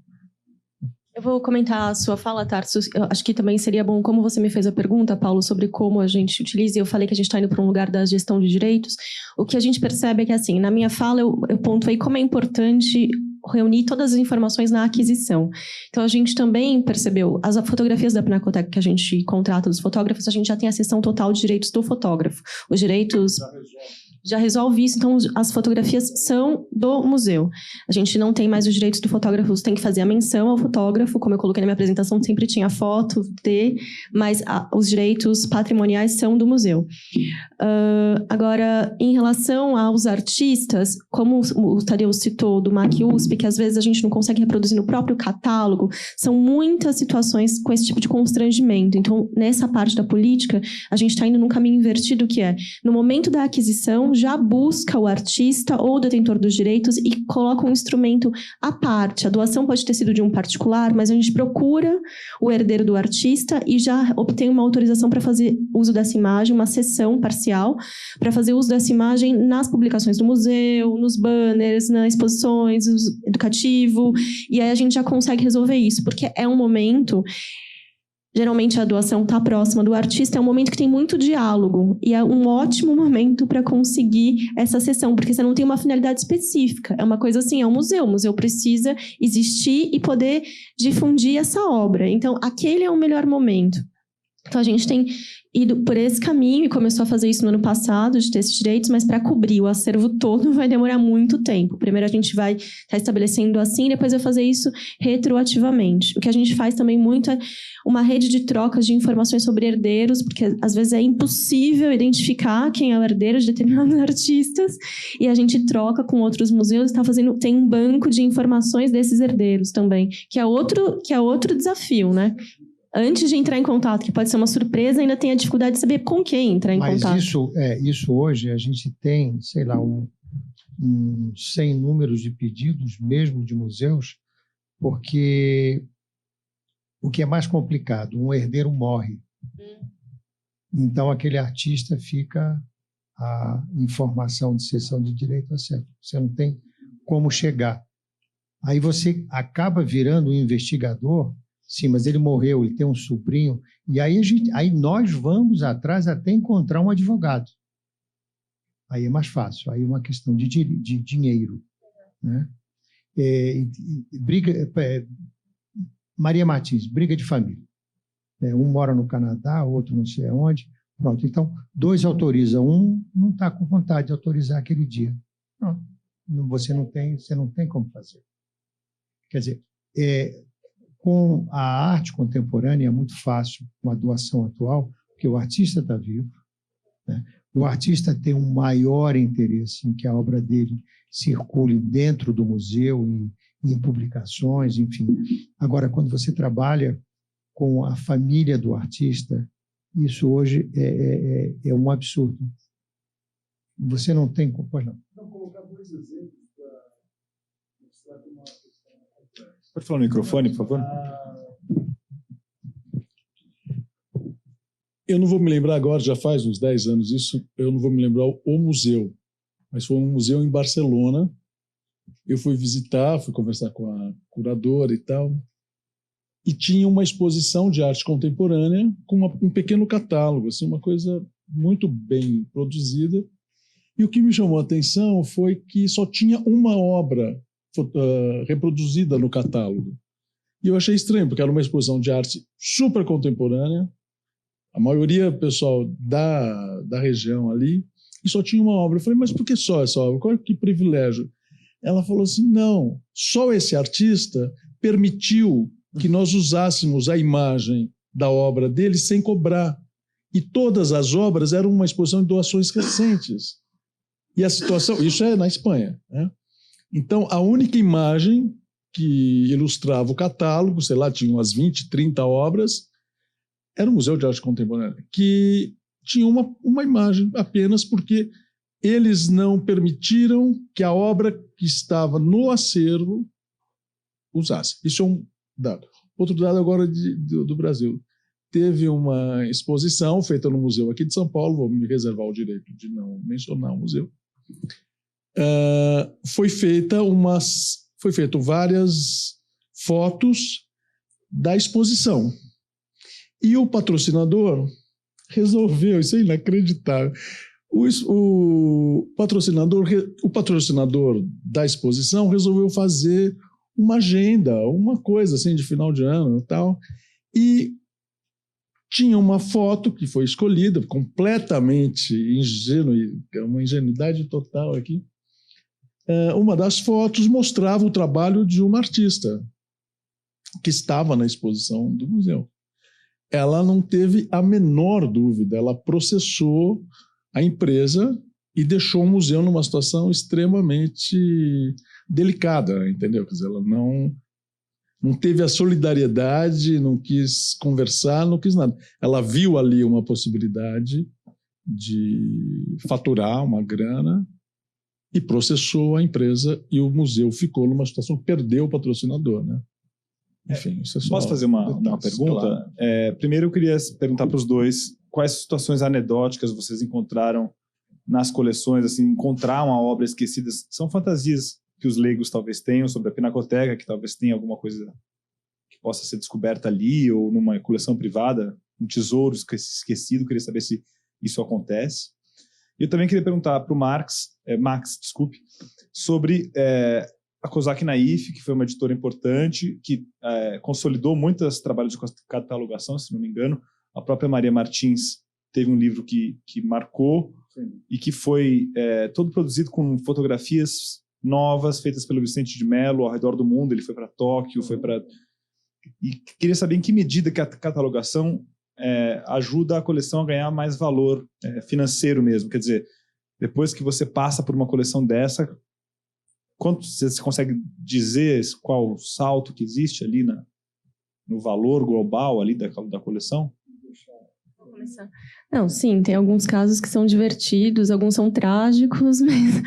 Eu vou comentar a sua fala, Tarso. Eu acho que também seria bom, como você me fez a pergunta, Paulo, sobre como a gente utiliza, e eu falei que a gente está indo para um lugar da gestão de direitos, o que a gente percebe é que, assim, na minha fala eu pontuei como é importante reunir todas as informações na aquisição. Então, a gente também percebeu, as fotografias da Pinacoteca que a gente contrata dos fotógrafos, a gente já tem a cessão total de direitos do fotógrafo. Os direitos... Já resolve isso, então as fotografias são do museu. A gente não tem mais os direitos do fotógrafo, tem que fazer a menção ao fotógrafo, como eu coloquei na minha apresentação, sempre tinha foto, mas os direitos patrimoniais são do museu. Agora, em relação aos artistas, como o Tadeu citou do MAC USP, que às vezes a gente não consegue reproduzir no próprio catálogo, são muitas situações com esse tipo de constrangimento. Então, nessa parte da política, a gente está indo num caminho invertido, que é, no momento da aquisição, já busca o artista ou o detentor dos direitos e coloca um instrumento à parte. A doação pode ter sido de um particular, mas a gente procura o herdeiro do artista e já obtém uma autorização para fazer uso dessa imagem, uma cessão parcial, para fazer uso dessa imagem nas publicações do museu, nos banners, nas exposições, educativo, e aí a gente já consegue resolver isso, porque é um momento... Geralmente a doação está próxima do artista, é um momento que tem muito diálogo e é um ótimo momento para conseguir essa sessão, porque você não tem uma finalidade específica. É uma coisa assim, é um museu. O museu precisa existir e poder difundir essa obra. Então, aquele é o melhor momento. Então, a gente tem ido por esse caminho e começou a fazer isso no ano passado, de ter esses direitos, mas para cobrir o acervo todo vai demorar muito tempo. Primeiro a gente vai estar estabelecendo assim, depois vai fazer isso retroativamente. O que a gente faz também muito é uma rede de trocas de informações sobre herdeiros, porque às vezes é impossível identificar quem é o herdeiro de determinados artistas, e a gente troca com outros museus, tem um banco de informações desses herdeiros também, que é outro desafio, né? Antes de entrar em contato, que pode ser uma surpresa, ainda tem a dificuldade de saber com quem entrar em contato. Mas isso hoje, a gente tem, sei lá, sem números de pedidos mesmo de museus, porque o que é mais complicado, um herdeiro morre. Então, aquele artista fica a informação de cessão de direito a certo. Você não tem como chegar. Aí você acaba virando um investigador. Sim, mas ele morreu, ele tem um sobrinho, e aí nós vamos atrás até encontrar um advogado. Aí é mais fácil, aí é uma questão de dinheiro, né? Maria Martins, briga de família. Um mora no Canadá, outro não sei aonde. Pronto, então, 2 autorizam, um não está com vontade de autorizar aquele dia. Pronto, você não tem como fazer. Quer dizer, com a arte contemporânea é muito fácil, com a doação atual, porque o artista está vivo, né? O artista tem um maior interesse em que a obra dele circule dentro do museu, em publicações, enfim. Agora, quando você trabalha com a família do artista, isso hoje é um absurdo. Você não tem... Pois não. Não, colocar 2 exemplos para mostrar como uma questão. Pode falar no microfone, por favor? Eu não vou me lembrar agora, já faz uns 10 anos isso, eu não vou me lembrar o museu, mas foi um museu em Barcelona, eu fui visitar, fui conversar com a curadora e tal, e tinha uma exposição de arte contemporânea com um pequeno catálogo, assim, uma coisa muito bem produzida. E o que me chamou a atenção foi que só tinha uma obra reproduzida no catálogo. E eu achei estranho, porque era uma exposição de arte super contemporânea, a maioria pessoal da região ali, e só tinha uma obra. Eu falei, mas por que só essa obra? Qual é que privilégio? Ela falou assim, não, só esse artista permitiu que nós usássemos a imagem da obra dele sem cobrar. E todas as obras eram uma exposição de doações recentes. E a situação, isso é na Espanha, né? Então, a única imagem que ilustrava o catálogo, sei lá, tinha umas 20, 30 obras, era o Museu de Arte Contemporânea, que tinha uma imagem apenas porque eles não permitiram que a obra que estava no acervo usasse. Isso é um dado. Outro dado agora do Brasil. Teve uma exposição feita no museu aqui de São Paulo, vou me reservar o direito de não mencionar o museu. Foi feito várias fotos da exposição. E o patrocinador resolveu, isso é inacreditável, o patrocinador da exposição resolveu fazer uma agenda, uma coisa assim de final de ano e tal, e tinha uma foto que foi escolhida, completamente ingênua, uma ingenuidade total aqui. Uma das fotos mostrava o trabalho de uma artista que estava na exposição do museu. Ela não teve a menor dúvida, ela processou a empresa e deixou o museu numa situação extremamente delicada, entendeu? Quer dizer, ela não teve a solidariedade, não quis conversar, não quis nada. Ela viu ali uma possibilidade de faturar uma grana e processou a empresa, e o museu ficou numa situação que perdeu o patrocinador, né? Enfim, isso é só... Posso fazer uma pergunta? Claro. Primeiro eu queria perguntar para os dois quais situações anedóticas vocês encontraram nas coleções, assim, encontrar uma obra esquecida. São fantasias que os leigos talvez tenham sobre a Pinacoteca, que talvez tenha alguma coisa que possa ser descoberta ali, ou numa coleção privada, um tesouro esquecido. Queria saber se isso acontece. E eu também queria perguntar para o Max, sobre a Kozak Naif, que foi uma editora importante, que consolidou muitos trabalhos de catalogação, se não me engano. A própria Maria Martins teve um livro que marcou. Sim. E que foi todo produzido com fotografias novas, feitas pelo Vicente de Mello ao redor do mundo. Ele foi para Tóquio, foi para... E queria saber em que medida que a catalogação ajuda a coleção a ganhar mais valor financeiro mesmo. Quer dizer, depois que você passa por uma coleção dessa, quanto você consegue dizer qual o salto que existe ali no valor global ali da coleção? Vou começar. Não, sim, tem alguns casos que são divertidos, alguns são trágicos, mas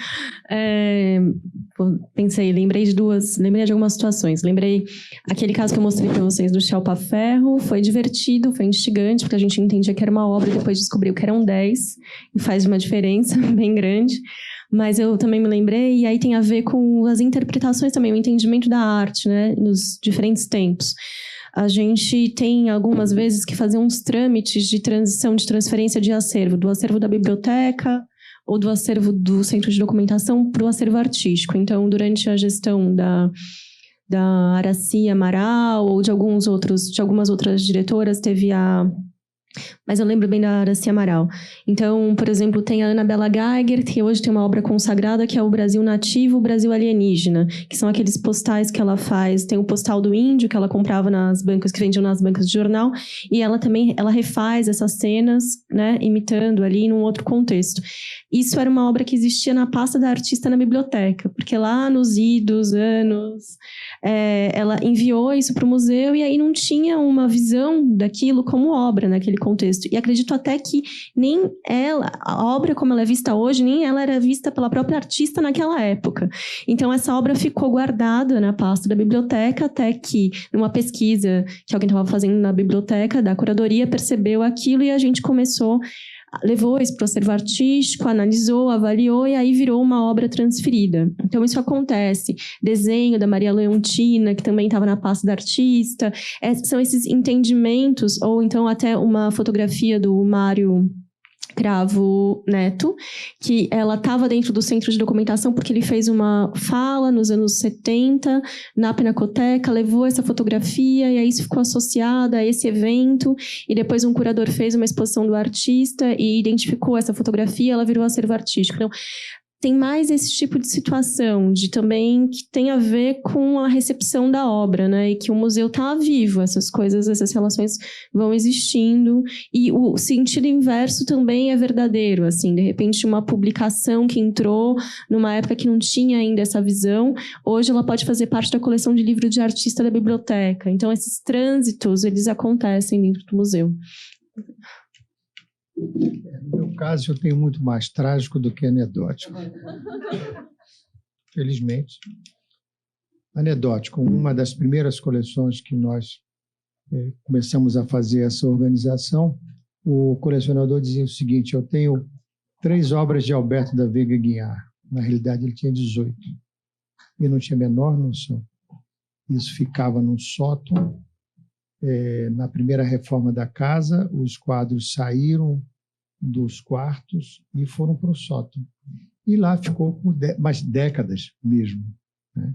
lembrei de algumas situações. Lembrei aquele caso que eu mostrei para vocês do Chalpa-Ferro, foi divertido, foi instigante, porque a gente entendia que era uma obra e depois descobriu que eram 10, e faz uma diferença bem grande. Mas eu também me lembrei, e aí tem a ver com as interpretações também, o entendimento da arte, né, nos diferentes tempos. A gente tem algumas vezes que fazer uns trâmites de transição, de transferência de acervo, do acervo da biblioteca ou do acervo do centro de documentação para o acervo artístico. Então, durante a gestão da Aracy Amaral ou de algumas outras diretoras, teve mas eu lembro bem da Aracy Amaral. Então, por exemplo, tem a Anabela Geiger, que hoje tem uma obra consagrada, que é o Brasil Nativo, o Brasil Alienígena, que são aqueles postais que ela faz. Tem o postal do índio, que ela comprava nas bancas, que vendiam nas bancas de jornal, e ela refaz essas cenas, né, imitando ali num outro contexto. Isso era uma obra que existia na pasta da artista na biblioteca, porque lá nos idos anos, ela enviou isso para o museu, e aí não tinha uma visão daquilo como obra naquele contexto. E acredito até que nem ela, a obra como ela é vista hoje, nem ela era vista pela própria artista naquela época. Então, essa obra ficou guardada na pasta da biblioteca, até que, numa pesquisa que alguém estava fazendo na biblioteca, da curadoria, percebeu aquilo, e a gente começou levou isso para o acervo artístico, analisou, avaliou e aí virou uma obra transferida. Então, isso acontece. Desenho da Maria Leontina, que também estava na pasta da artista. São esses entendimentos, ou então até uma fotografia do Mário Cravo Neto, que ela estava dentro do centro de documentação porque ele fez uma fala nos anos 70 na Pinacoteca, levou essa fotografia e aí isso ficou associado a esse evento e depois um curador fez uma exposição do artista e identificou essa fotografia, ela virou acervo artístico. Então, tem mais esse tipo de situação, de também que tem a ver com a recepção da obra, né? E que o museu está vivo, essas coisas, essas relações vão existindo. E o sentido inverso também é verdadeiro, assim, de repente uma publicação que entrou numa época que não tinha ainda essa visão, hoje ela pode fazer parte da coleção de livro de artista da biblioteca. Então, esses trânsitos, eles acontecem dentro do museu. No meu caso, eu tenho muito mais trágico do que anedótico. Felizmente. Anedótico, uma das primeiras coleções que nós começamos a fazer essa organização, o colecionador dizia o seguinte: eu tenho 3 obras de Alberto da Veiga Guiar. Na realidade, ele tinha 18. E não tinha a menor noção. Isso ficava num sótão. Na primeira reforma da casa, os quadros saíram dos quartos e foram para o sótão. E lá ficou por mais décadas mesmo, né?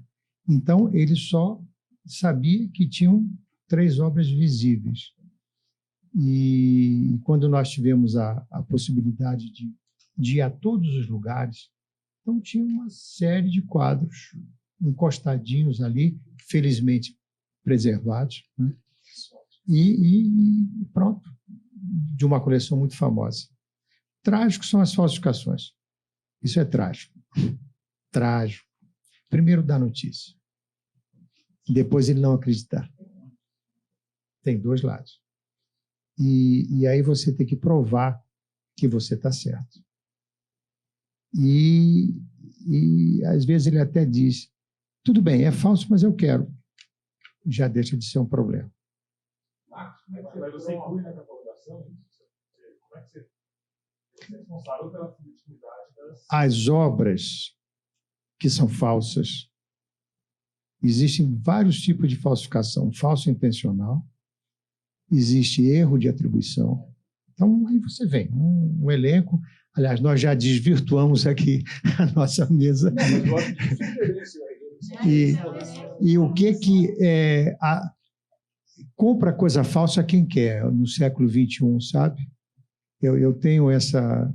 Então, ele só sabia que tinham 3 obras visíveis. E quando nós tivemos a possibilidade de ir a todos os lugares, então tinha uma série de quadros encostadinhos ali, felizmente preservados, né? E pronto, de uma coleção muito famosa. Trágico são as falsificações. Isso é trágico. Trágico. Primeiro dá notícia. Depois ele não acreditar. Tem 2 lados. E aí você tem que provar que você está certo. E às vezes ele até diz, tudo bem, é falso, mas eu quero. Já deixa de ser um problema. Mas você inclui na catalogação? Como é que você é responsável pela legitimidade das... As obras que são falsas, existem vários tipos de falsificação. Falso intencional, existe erro de atribuição. Então, aí você vem, um elenco. Aliás, nós já desvirtuamos aqui a nossa mesa. E o que compra coisa falsa quem quer, no século XXI, sabe? Eu tenho essa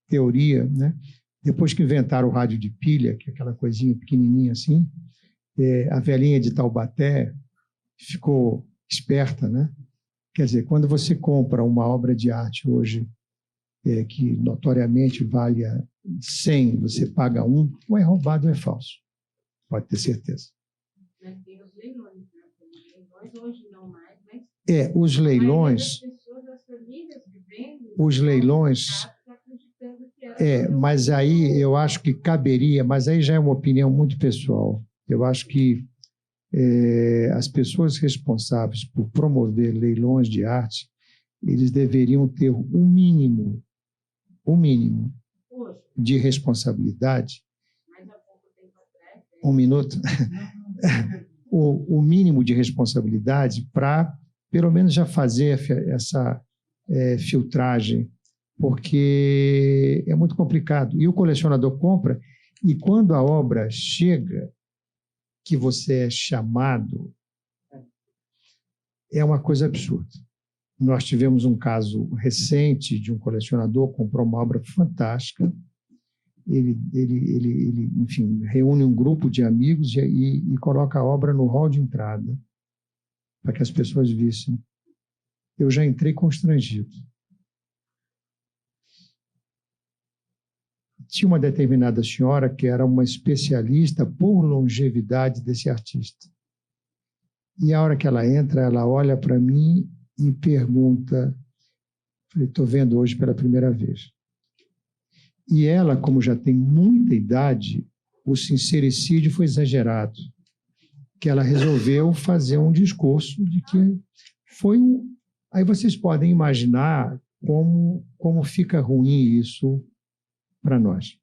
teoria, né? Depois que inventaram o rádio de pilha, que é aquela coisinha pequenininha assim, a velhinha de Taubaté ficou esperta, né? Quer dizer, quando você compra uma obra de arte hoje que notoriamente vale 100, você paga 1, ou é roubado ou é falso. Pode ter certeza. Mas tem os leilões, né? Os leilões hoje não mais, mas... Os leilões... Os leilões... mas aí eu acho que caberia, mas aí já é uma opinião muito pessoal. Eu acho que as pessoas responsáveis por promover leilões de arte, eles deveriam ter o mínimo de responsabilidade. Um minuto. O mínimo de responsabilidade para, pelo menos, já fazer essa filtragem, porque é muito complicado. E o colecionador compra, e quando a obra chega, que você é chamado, é uma coisa absurda. Nós tivemos um caso recente de um colecionador que comprou uma obra fantástica. Ele enfim, reúne um grupo de amigos e coloca a obra no hall de entrada, para que as pessoas vissem. Eu já entrei constrangido. Tinha uma determinada senhora que era uma especialista por longevidade desse artista. E a hora que ela entra, ela olha para mim e pergunta, falei, estou vendo hoje pela primeira vez. E ela, como já tem muita idade, o sincericídio foi exagerado, que ela resolveu fazer um discurso de que foi um... Aí vocês podem imaginar como fica ruim isso para nós.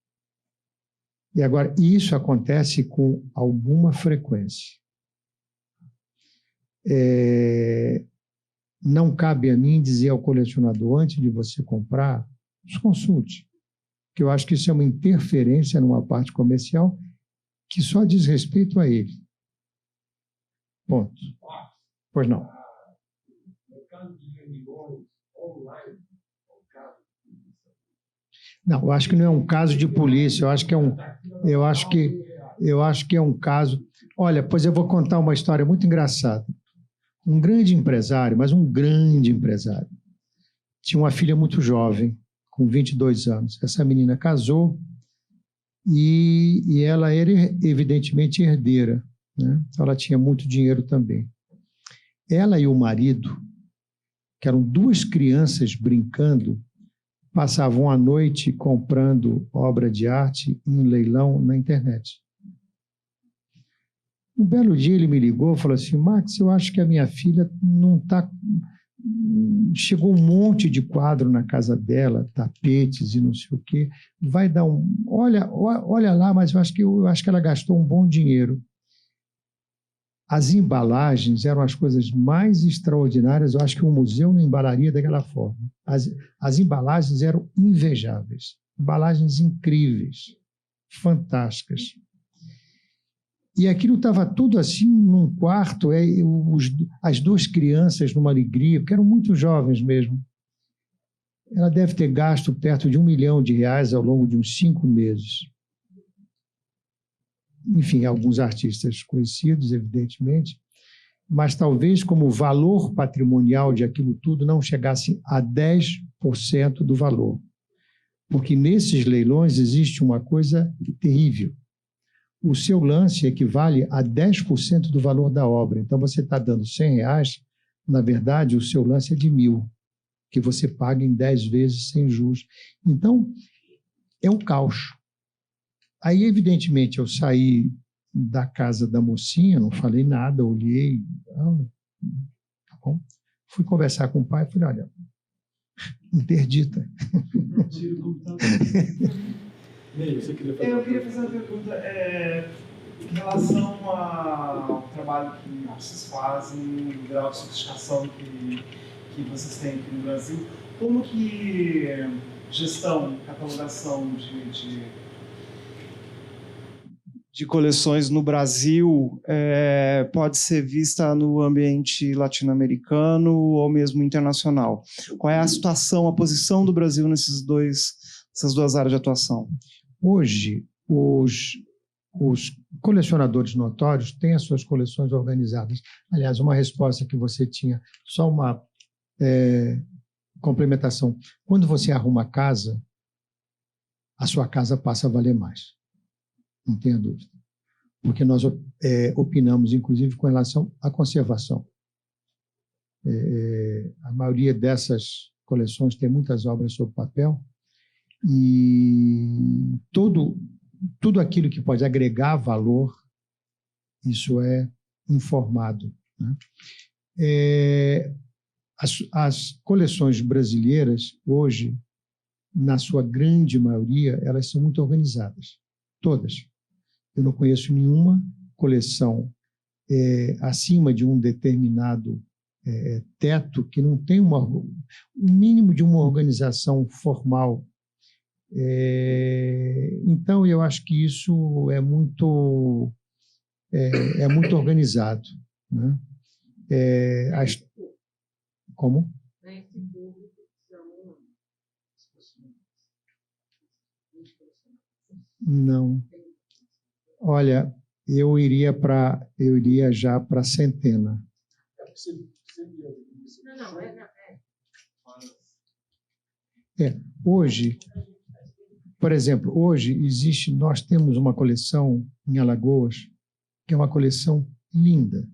E agora, isso acontece com alguma frequência. Não cabe a mim dizer ao colecionador, antes de você comprar, nos consulte. Porque eu acho que isso é uma interferência numa parte comercial que só diz respeito a ele. Ponto. Pois não. Não, eu acho que não é um caso de polícia, eu acho que é um caso. Olha, pois eu vou contar uma história muito engraçada. Um grande empresário, mas um grande empresário, tinha uma filha muito jovem, com 22 anos. Essa menina casou e ela era evidentemente herdeira, né? Então ela tinha muito dinheiro também. Ela e o marido, que eram duas crianças brincando, passavam a noite comprando obra de arte em leilão na internet. Um belo dia ele me ligou e falou assim: Max, eu acho que a minha filha não está... Chegou um monte de quadro na casa dela, tapetes e não sei o quê. Vai dar um... Olha lá, mas eu acho que ela gastou um bom dinheiro. As embalagens eram as coisas mais extraordinárias. Eu acho que um museu não embalaria daquela forma. As embalagens eram invejáveis. Embalagens incríveis, fantásticas. E aquilo estava tudo assim num quarto, as duas crianças numa alegria, porque eram muito jovens mesmo. Ela deve ter gasto perto de R$1 milhão ao longo de uns 5 meses. Enfim, alguns artistas conhecidos, evidentemente, mas talvez como o valor patrimonial de aquilo tudo não chegasse a 10% do valor. Porque nesses leilões existe uma coisa terrível. O seu lance equivale a 10% do valor da obra. Então, você está dando R$100, na verdade, o seu lance é de 1.000, que você paga em 10 vezes sem juros. Então, é um caos. Aí, evidentemente, eu saí da casa da mocinha, não falei nada, olhei, tá bom. Fui conversar com o pai e falei: olha, interdita. Eu queria fazer uma pergunta em relação ao trabalho que vocês fazem, o grau de sofisticação que vocês têm aqui no Brasil. Como que gestão, catalogação de coleções no Brasil pode ser vista no ambiente latino-americano ou mesmo internacional? Qual é a situação, a posição do Brasil nessas duas áreas de atuação? Hoje, os colecionadores notórios têm as suas coleções organizadas. Aliás, uma resposta que você tinha, só uma complementação. Quando você arruma a casa, a sua casa passa a valer mais. Não tenha dúvida. Porque nós opinamos, inclusive, com relação à conservação. A maioria dessas coleções tem muitas obras sob papel, e tudo aquilo que pode agregar valor, isso é informado, né? As coleções brasileiras, hoje, na sua grande maioria, elas são muito organizadas. Todas. Eu não conheço nenhuma coleção acima de um determinado teto que não tem um mínimo de uma organização formal. Então, eu acho que isso é muito organizado, né? Como? Não. Olha, eu iria já para centena. Hoje, por exemplo, nós temos uma coleção em Alagoas, que é uma coleção linda.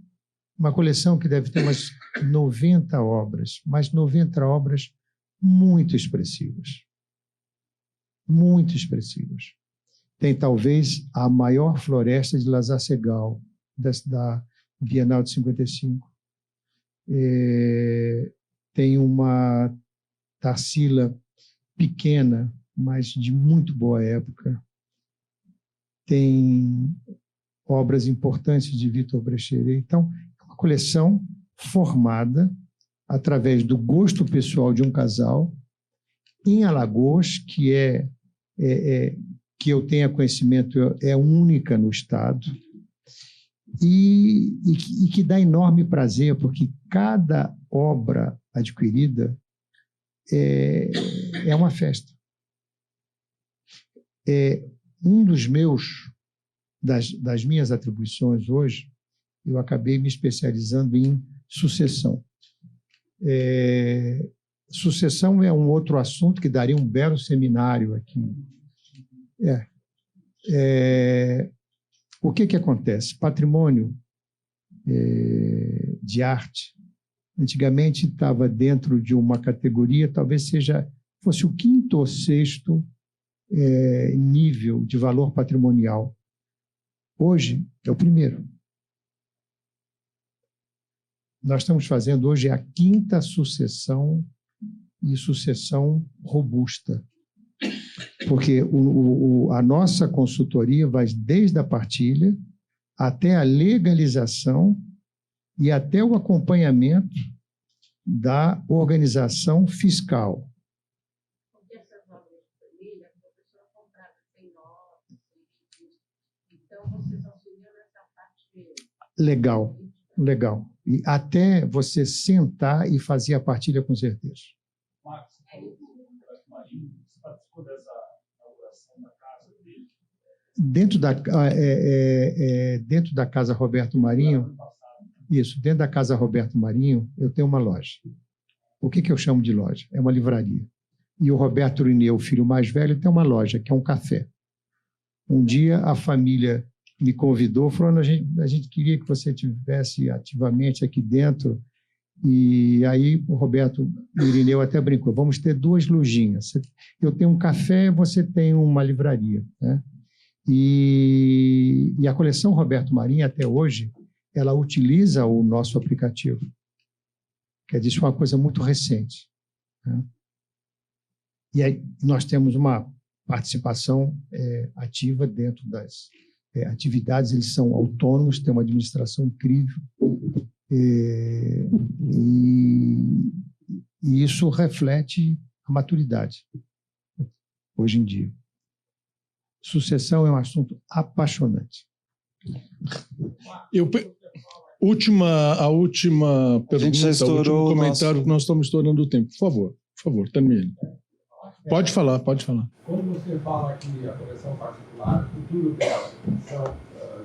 Uma coleção que deve ter umas 90 obras, mas 90 obras muito expressivas. Muito expressivas. Tem talvez a maior floresta de Lazacegal, da Bienal de 55. Tem uma Tarsila, pequena, mas de muito boa época. Tem obras importantes de Vitor Brecheret. Então, é uma coleção formada através do gosto pessoal de um casal em Alagoas, que que eu tenha conhecimento, é única no estado, e que dá enorme prazer, porque cada obra adquirida é uma festa. Um das minhas atribuições hoje, eu acabei me especializando em sucessão. Sucessão é um outro assunto que daria um belo seminário aqui. O que acontece? Patrimônio de arte, antigamente estava dentro de uma categoria, talvez fosse o 5º ou 6º nível de valor patrimonial. Hoje é o 1º. Nós estamos fazendo hoje a 5ª sucessão, e sucessão robusta. Porque a nossa consultoria vai desde a partilha até a legalização e até o acompanhamento da organização fiscal. Porque essas obras de família, a pessoa comprava sem nota, então vocês auxiliam nessa parte. Legal, legal. E até você sentar e fazer a partilha com certeza. Marcos, você falou do Roberto Marinho, você participou dessa inauguração da casa dele? Dentro da Casa Roberto Marinho, isso, dentro da Casa Roberto Marinho, eu tenho uma loja. O que eu chamo de loja? É uma livraria. E o Roberto Irineu, o filho mais velho, tem uma loja, que é um café. Um dia, a família me convidou, falando, a gente queria que você estivesse ativamente aqui dentro. E aí o Roberto Irineu até brincou, vamos ter 2 lojinhas. Eu tenho um café, você tem uma livraria, né? E a coleção Roberto Marinho, até hoje, ela utiliza o nosso aplicativo. Quer dizer, isso é uma coisa muito recente, né? E aí nós temos uma participação ativa dentro das atividades, eles são autônomos, têm uma administração incrível, e isso reflete a maturidade hoje em dia. Sucessão é um assunto apaixonante. A última pergunta, o último comentário, que nós estamos estourando o tempo. Por favor, termine. Pode falar. Quando você fala que a coleção particular, o futuro dela são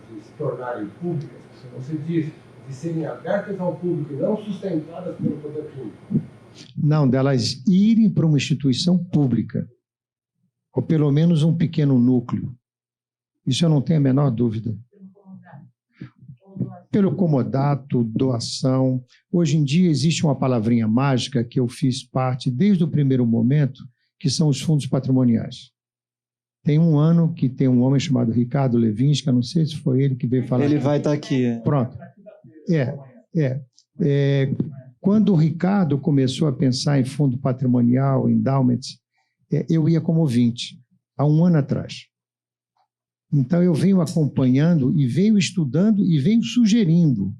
de se tornarem públicas, você diz de serem abertas ao público e não sustentadas pelo poder público. Não, delas irem para uma instituição pública, ou pelo menos um pequeno núcleo. Isso eu não tenho a menor dúvida. Pelo comodato, doação. Hoje em dia existe uma palavrinha mágica que eu fiz parte desde o primeiro momento, que são os fundos patrimoniais. Tem um ano que tem um homem chamado Ricardo Levinsky, não sei se foi ele que veio falar. Ele vai estar aqui. Pronto. Quando o Ricardo começou a pensar em fundo patrimonial, endowments, eu ia como ouvinte, há um ano atrás. Então, eu venho acompanhando e venho estudando e venho sugerindo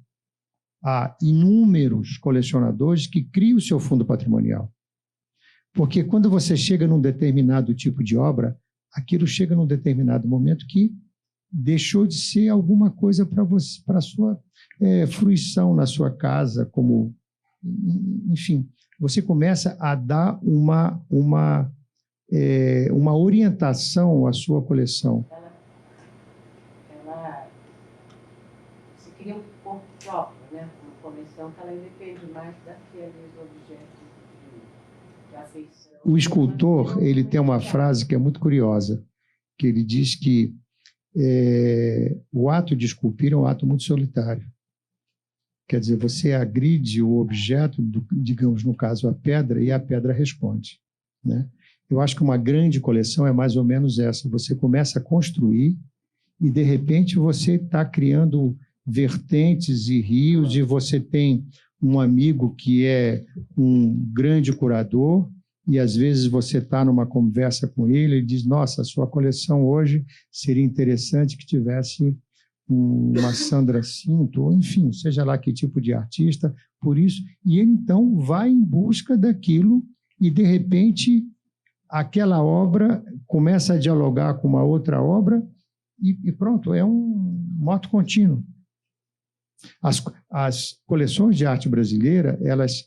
a inúmeros colecionadores que criam o seu fundo patrimonial. Porque quando você chega num determinado tipo de obra, aquilo chega num determinado momento que deixou de ser alguma coisa para você, para a sua fruição na sua casa, como, enfim, você começa a dar uma orientação à sua coleção. Você cria um corpo próprio, né? Uma coleção que ela independe mais daqueles objetos de afeição. O escultor, ele tem uma frase que é muito curiosa, que ele diz que o ato de esculpir é um ato muito solitário. Quer dizer, você agride o objeto, digamos, no caso, a pedra, e a pedra responde, né? Eu acho que uma grande coleção é mais ou menos essa. Você começa a construir e, de repente, você está criando vertentes e rios, e você tem um amigo que é um grande curador, e às vezes você está numa conversa com ele e diz, nossa, a sua coleção hoje seria interessante que tivesse uma Sandra Cinto, ou enfim, seja lá que tipo de artista, por isso, e ele então vai em busca daquilo e de repente aquela obra começa a dialogar com uma outra obra e pronto, é um moto contínuo. As coleções de arte brasileira, elas,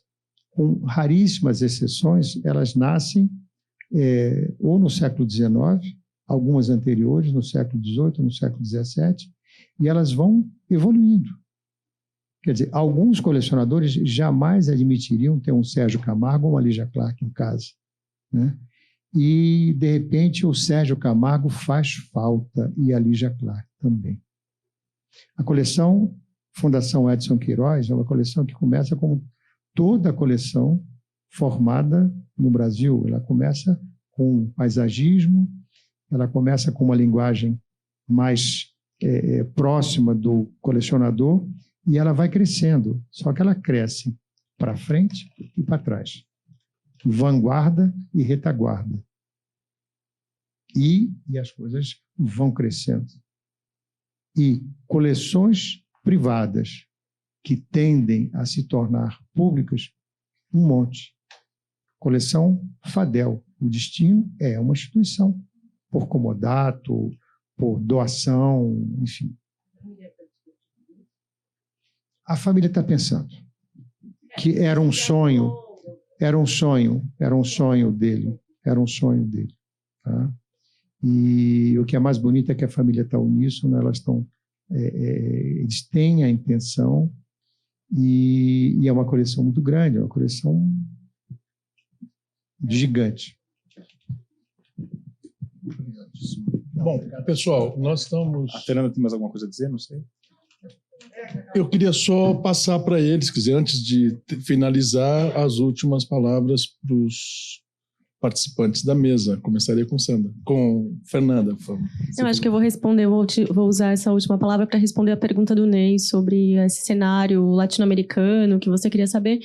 com raríssimas exceções, elas nascem ou no século XIX, algumas anteriores, no século XVIII, no século XVII, e elas vão evoluindo. Quer dizer, alguns colecionadores jamais admitiriam ter um Sérgio Camargo ou uma Lígia Clark em casa, né? E, de repente, o Sérgio Camargo faz falta e a Lígia Clark também. A coleção Fundação Edson Queiroz é uma coleção que começa como toda a coleção formada no Brasil. Ela começa com paisagismo, ela começa com uma linguagem mais próxima do colecionador e ela vai crescendo, só que ela cresce para frente e para trás. Vanguarda e retaguarda. E as coisas vão crescendo. E coleções privadas que tendem a se tornar públicas, um monte. Coleção Fadel. O destino é uma instituição, por comodato, por doação, enfim. A família está pensando que era um sonho dele. Tá? E o que é mais bonito é que a família está uníssona, eles têm a intenção e é uma coleção muito grande, é uma coleção gigante. Bom, pessoal, nós estamos... A Fernanda tem mais alguma coisa a dizer? Não sei. Eu queria só passar para eles, quer dizer, antes de finalizar, as últimas palavras para os participantes da mesa. Começaria com Fernanda, por favor. Eu acho que eu vou responder, vou usar essa última palavra para responder a pergunta do Ney sobre esse cenário latino-americano que você queria saber.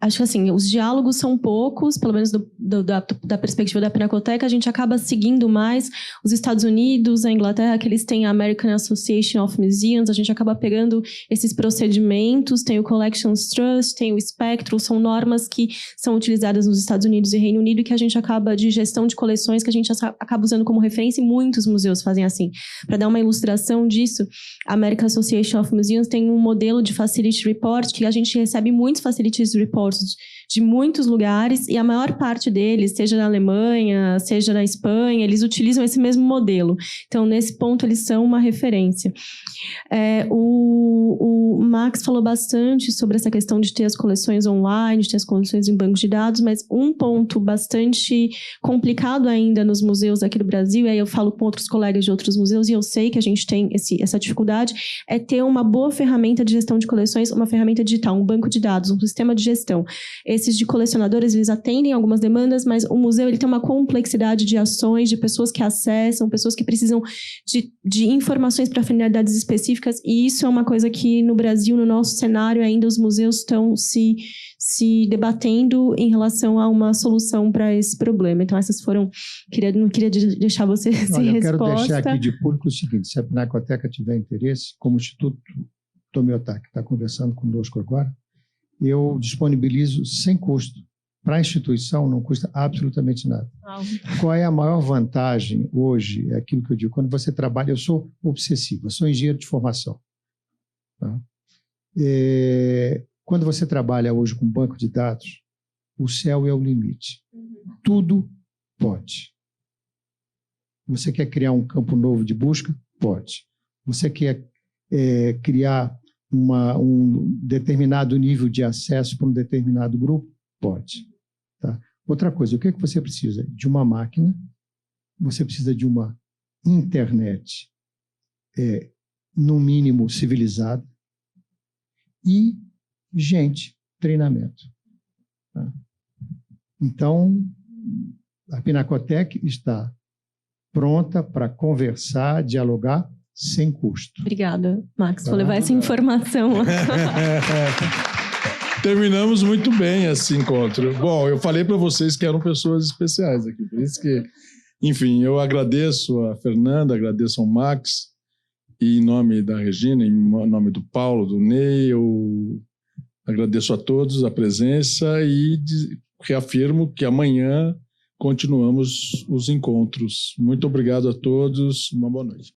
Acho que assim, os diálogos são poucos, pelo menos da perspectiva da Pinacoteca, a gente acaba seguindo mais os Estados Unidos, a Inglaterra, que eles têm a American Association of Museums, a gente acaba pegando esses procedimentos, tem o Collections Trust, tem o Spectrum, são normas que são utilizadas nos Estados Unidos e Reino Unido e que a gente acaba, de gestão de coleções, que a gente acaba usando como referência e muitos museus fazem assim. Para dar uma ilustração disso, a American Association of Museums tem um modelo de Facility Report que a gente recebe muitos Facilities Reports de muitos lugares e a maior parte deles, seja na Alemanha, seja na Espanha, eles utilizam esse mesmo modelo. Então, nesse ponto, eles são uma referência. O Max falou bastante sobre essa questão de ter as coleções online, de ter as coleções em bancos de dados, mas um ponto bastante complicado ainda nos museus aqui do Brasil, e aí eu falo com outros colegas de outros museus, e eu sei que a gente tem essa dificuldade, é ter uma boa ferramenta de gestão de coleções, uma ferramenta digital, um banco de dados, um sistema de gestão. Esses de colecionadores, eles atendem algumas demandas, mas o museu ele tem uma complexidade de ações, de pessoas que acessam, pessoas que precisam de informações para finalidades específicas, e isso é uma coisa que no Brasil, no nosso cenário, ainda os museus estão se debatendo em relação a uma solução para esse problema. Então, essas foram... Não queria deixar você sem resposta. Eu quero deixar aqui de público o seguinte, se a Pinacoteca tiver interesse, como o Instituto Tomiotaki está conversando conosco agora, eu disponibilizo sem custo. Para a instituição não custa absolutamente nada. Qual é a maior vantagem hoje? É aquilo que eu digo, quando você trabalha, eu sou obsessivo, eu sou engenheiro de formação. Tá? Quando você trabalha hoje com banco de dados, o céu é o limite. Tudo pode. Você quer criar um campo novo de busca? Pode. Você quer criar um determinado nível de acesso para um determinado grupo? Pode. Tá? Outra coisa, o que você precisa? De uma máquina, você precisa de uma internet, no mínimo civilizada, e gente, treinamento. Tá? Então, a Pinacoteca está pronta para conversar, dialogar, sem custo. Obrigada, Max, por levar essa informação. Terminamos muito bem esse encontro. Bom, eu falei para vocês que eram pessoas especiais aqui, por isso que, enfim, eu agradeço a Fernanda, agradeço ao Max, e em nome da Regina, em nome do Paulo, do Ney, eu agradeço a todos a presença e reafirmo que amanhã continuamos os encontros. Muito obrigado a todos, uma boa noite.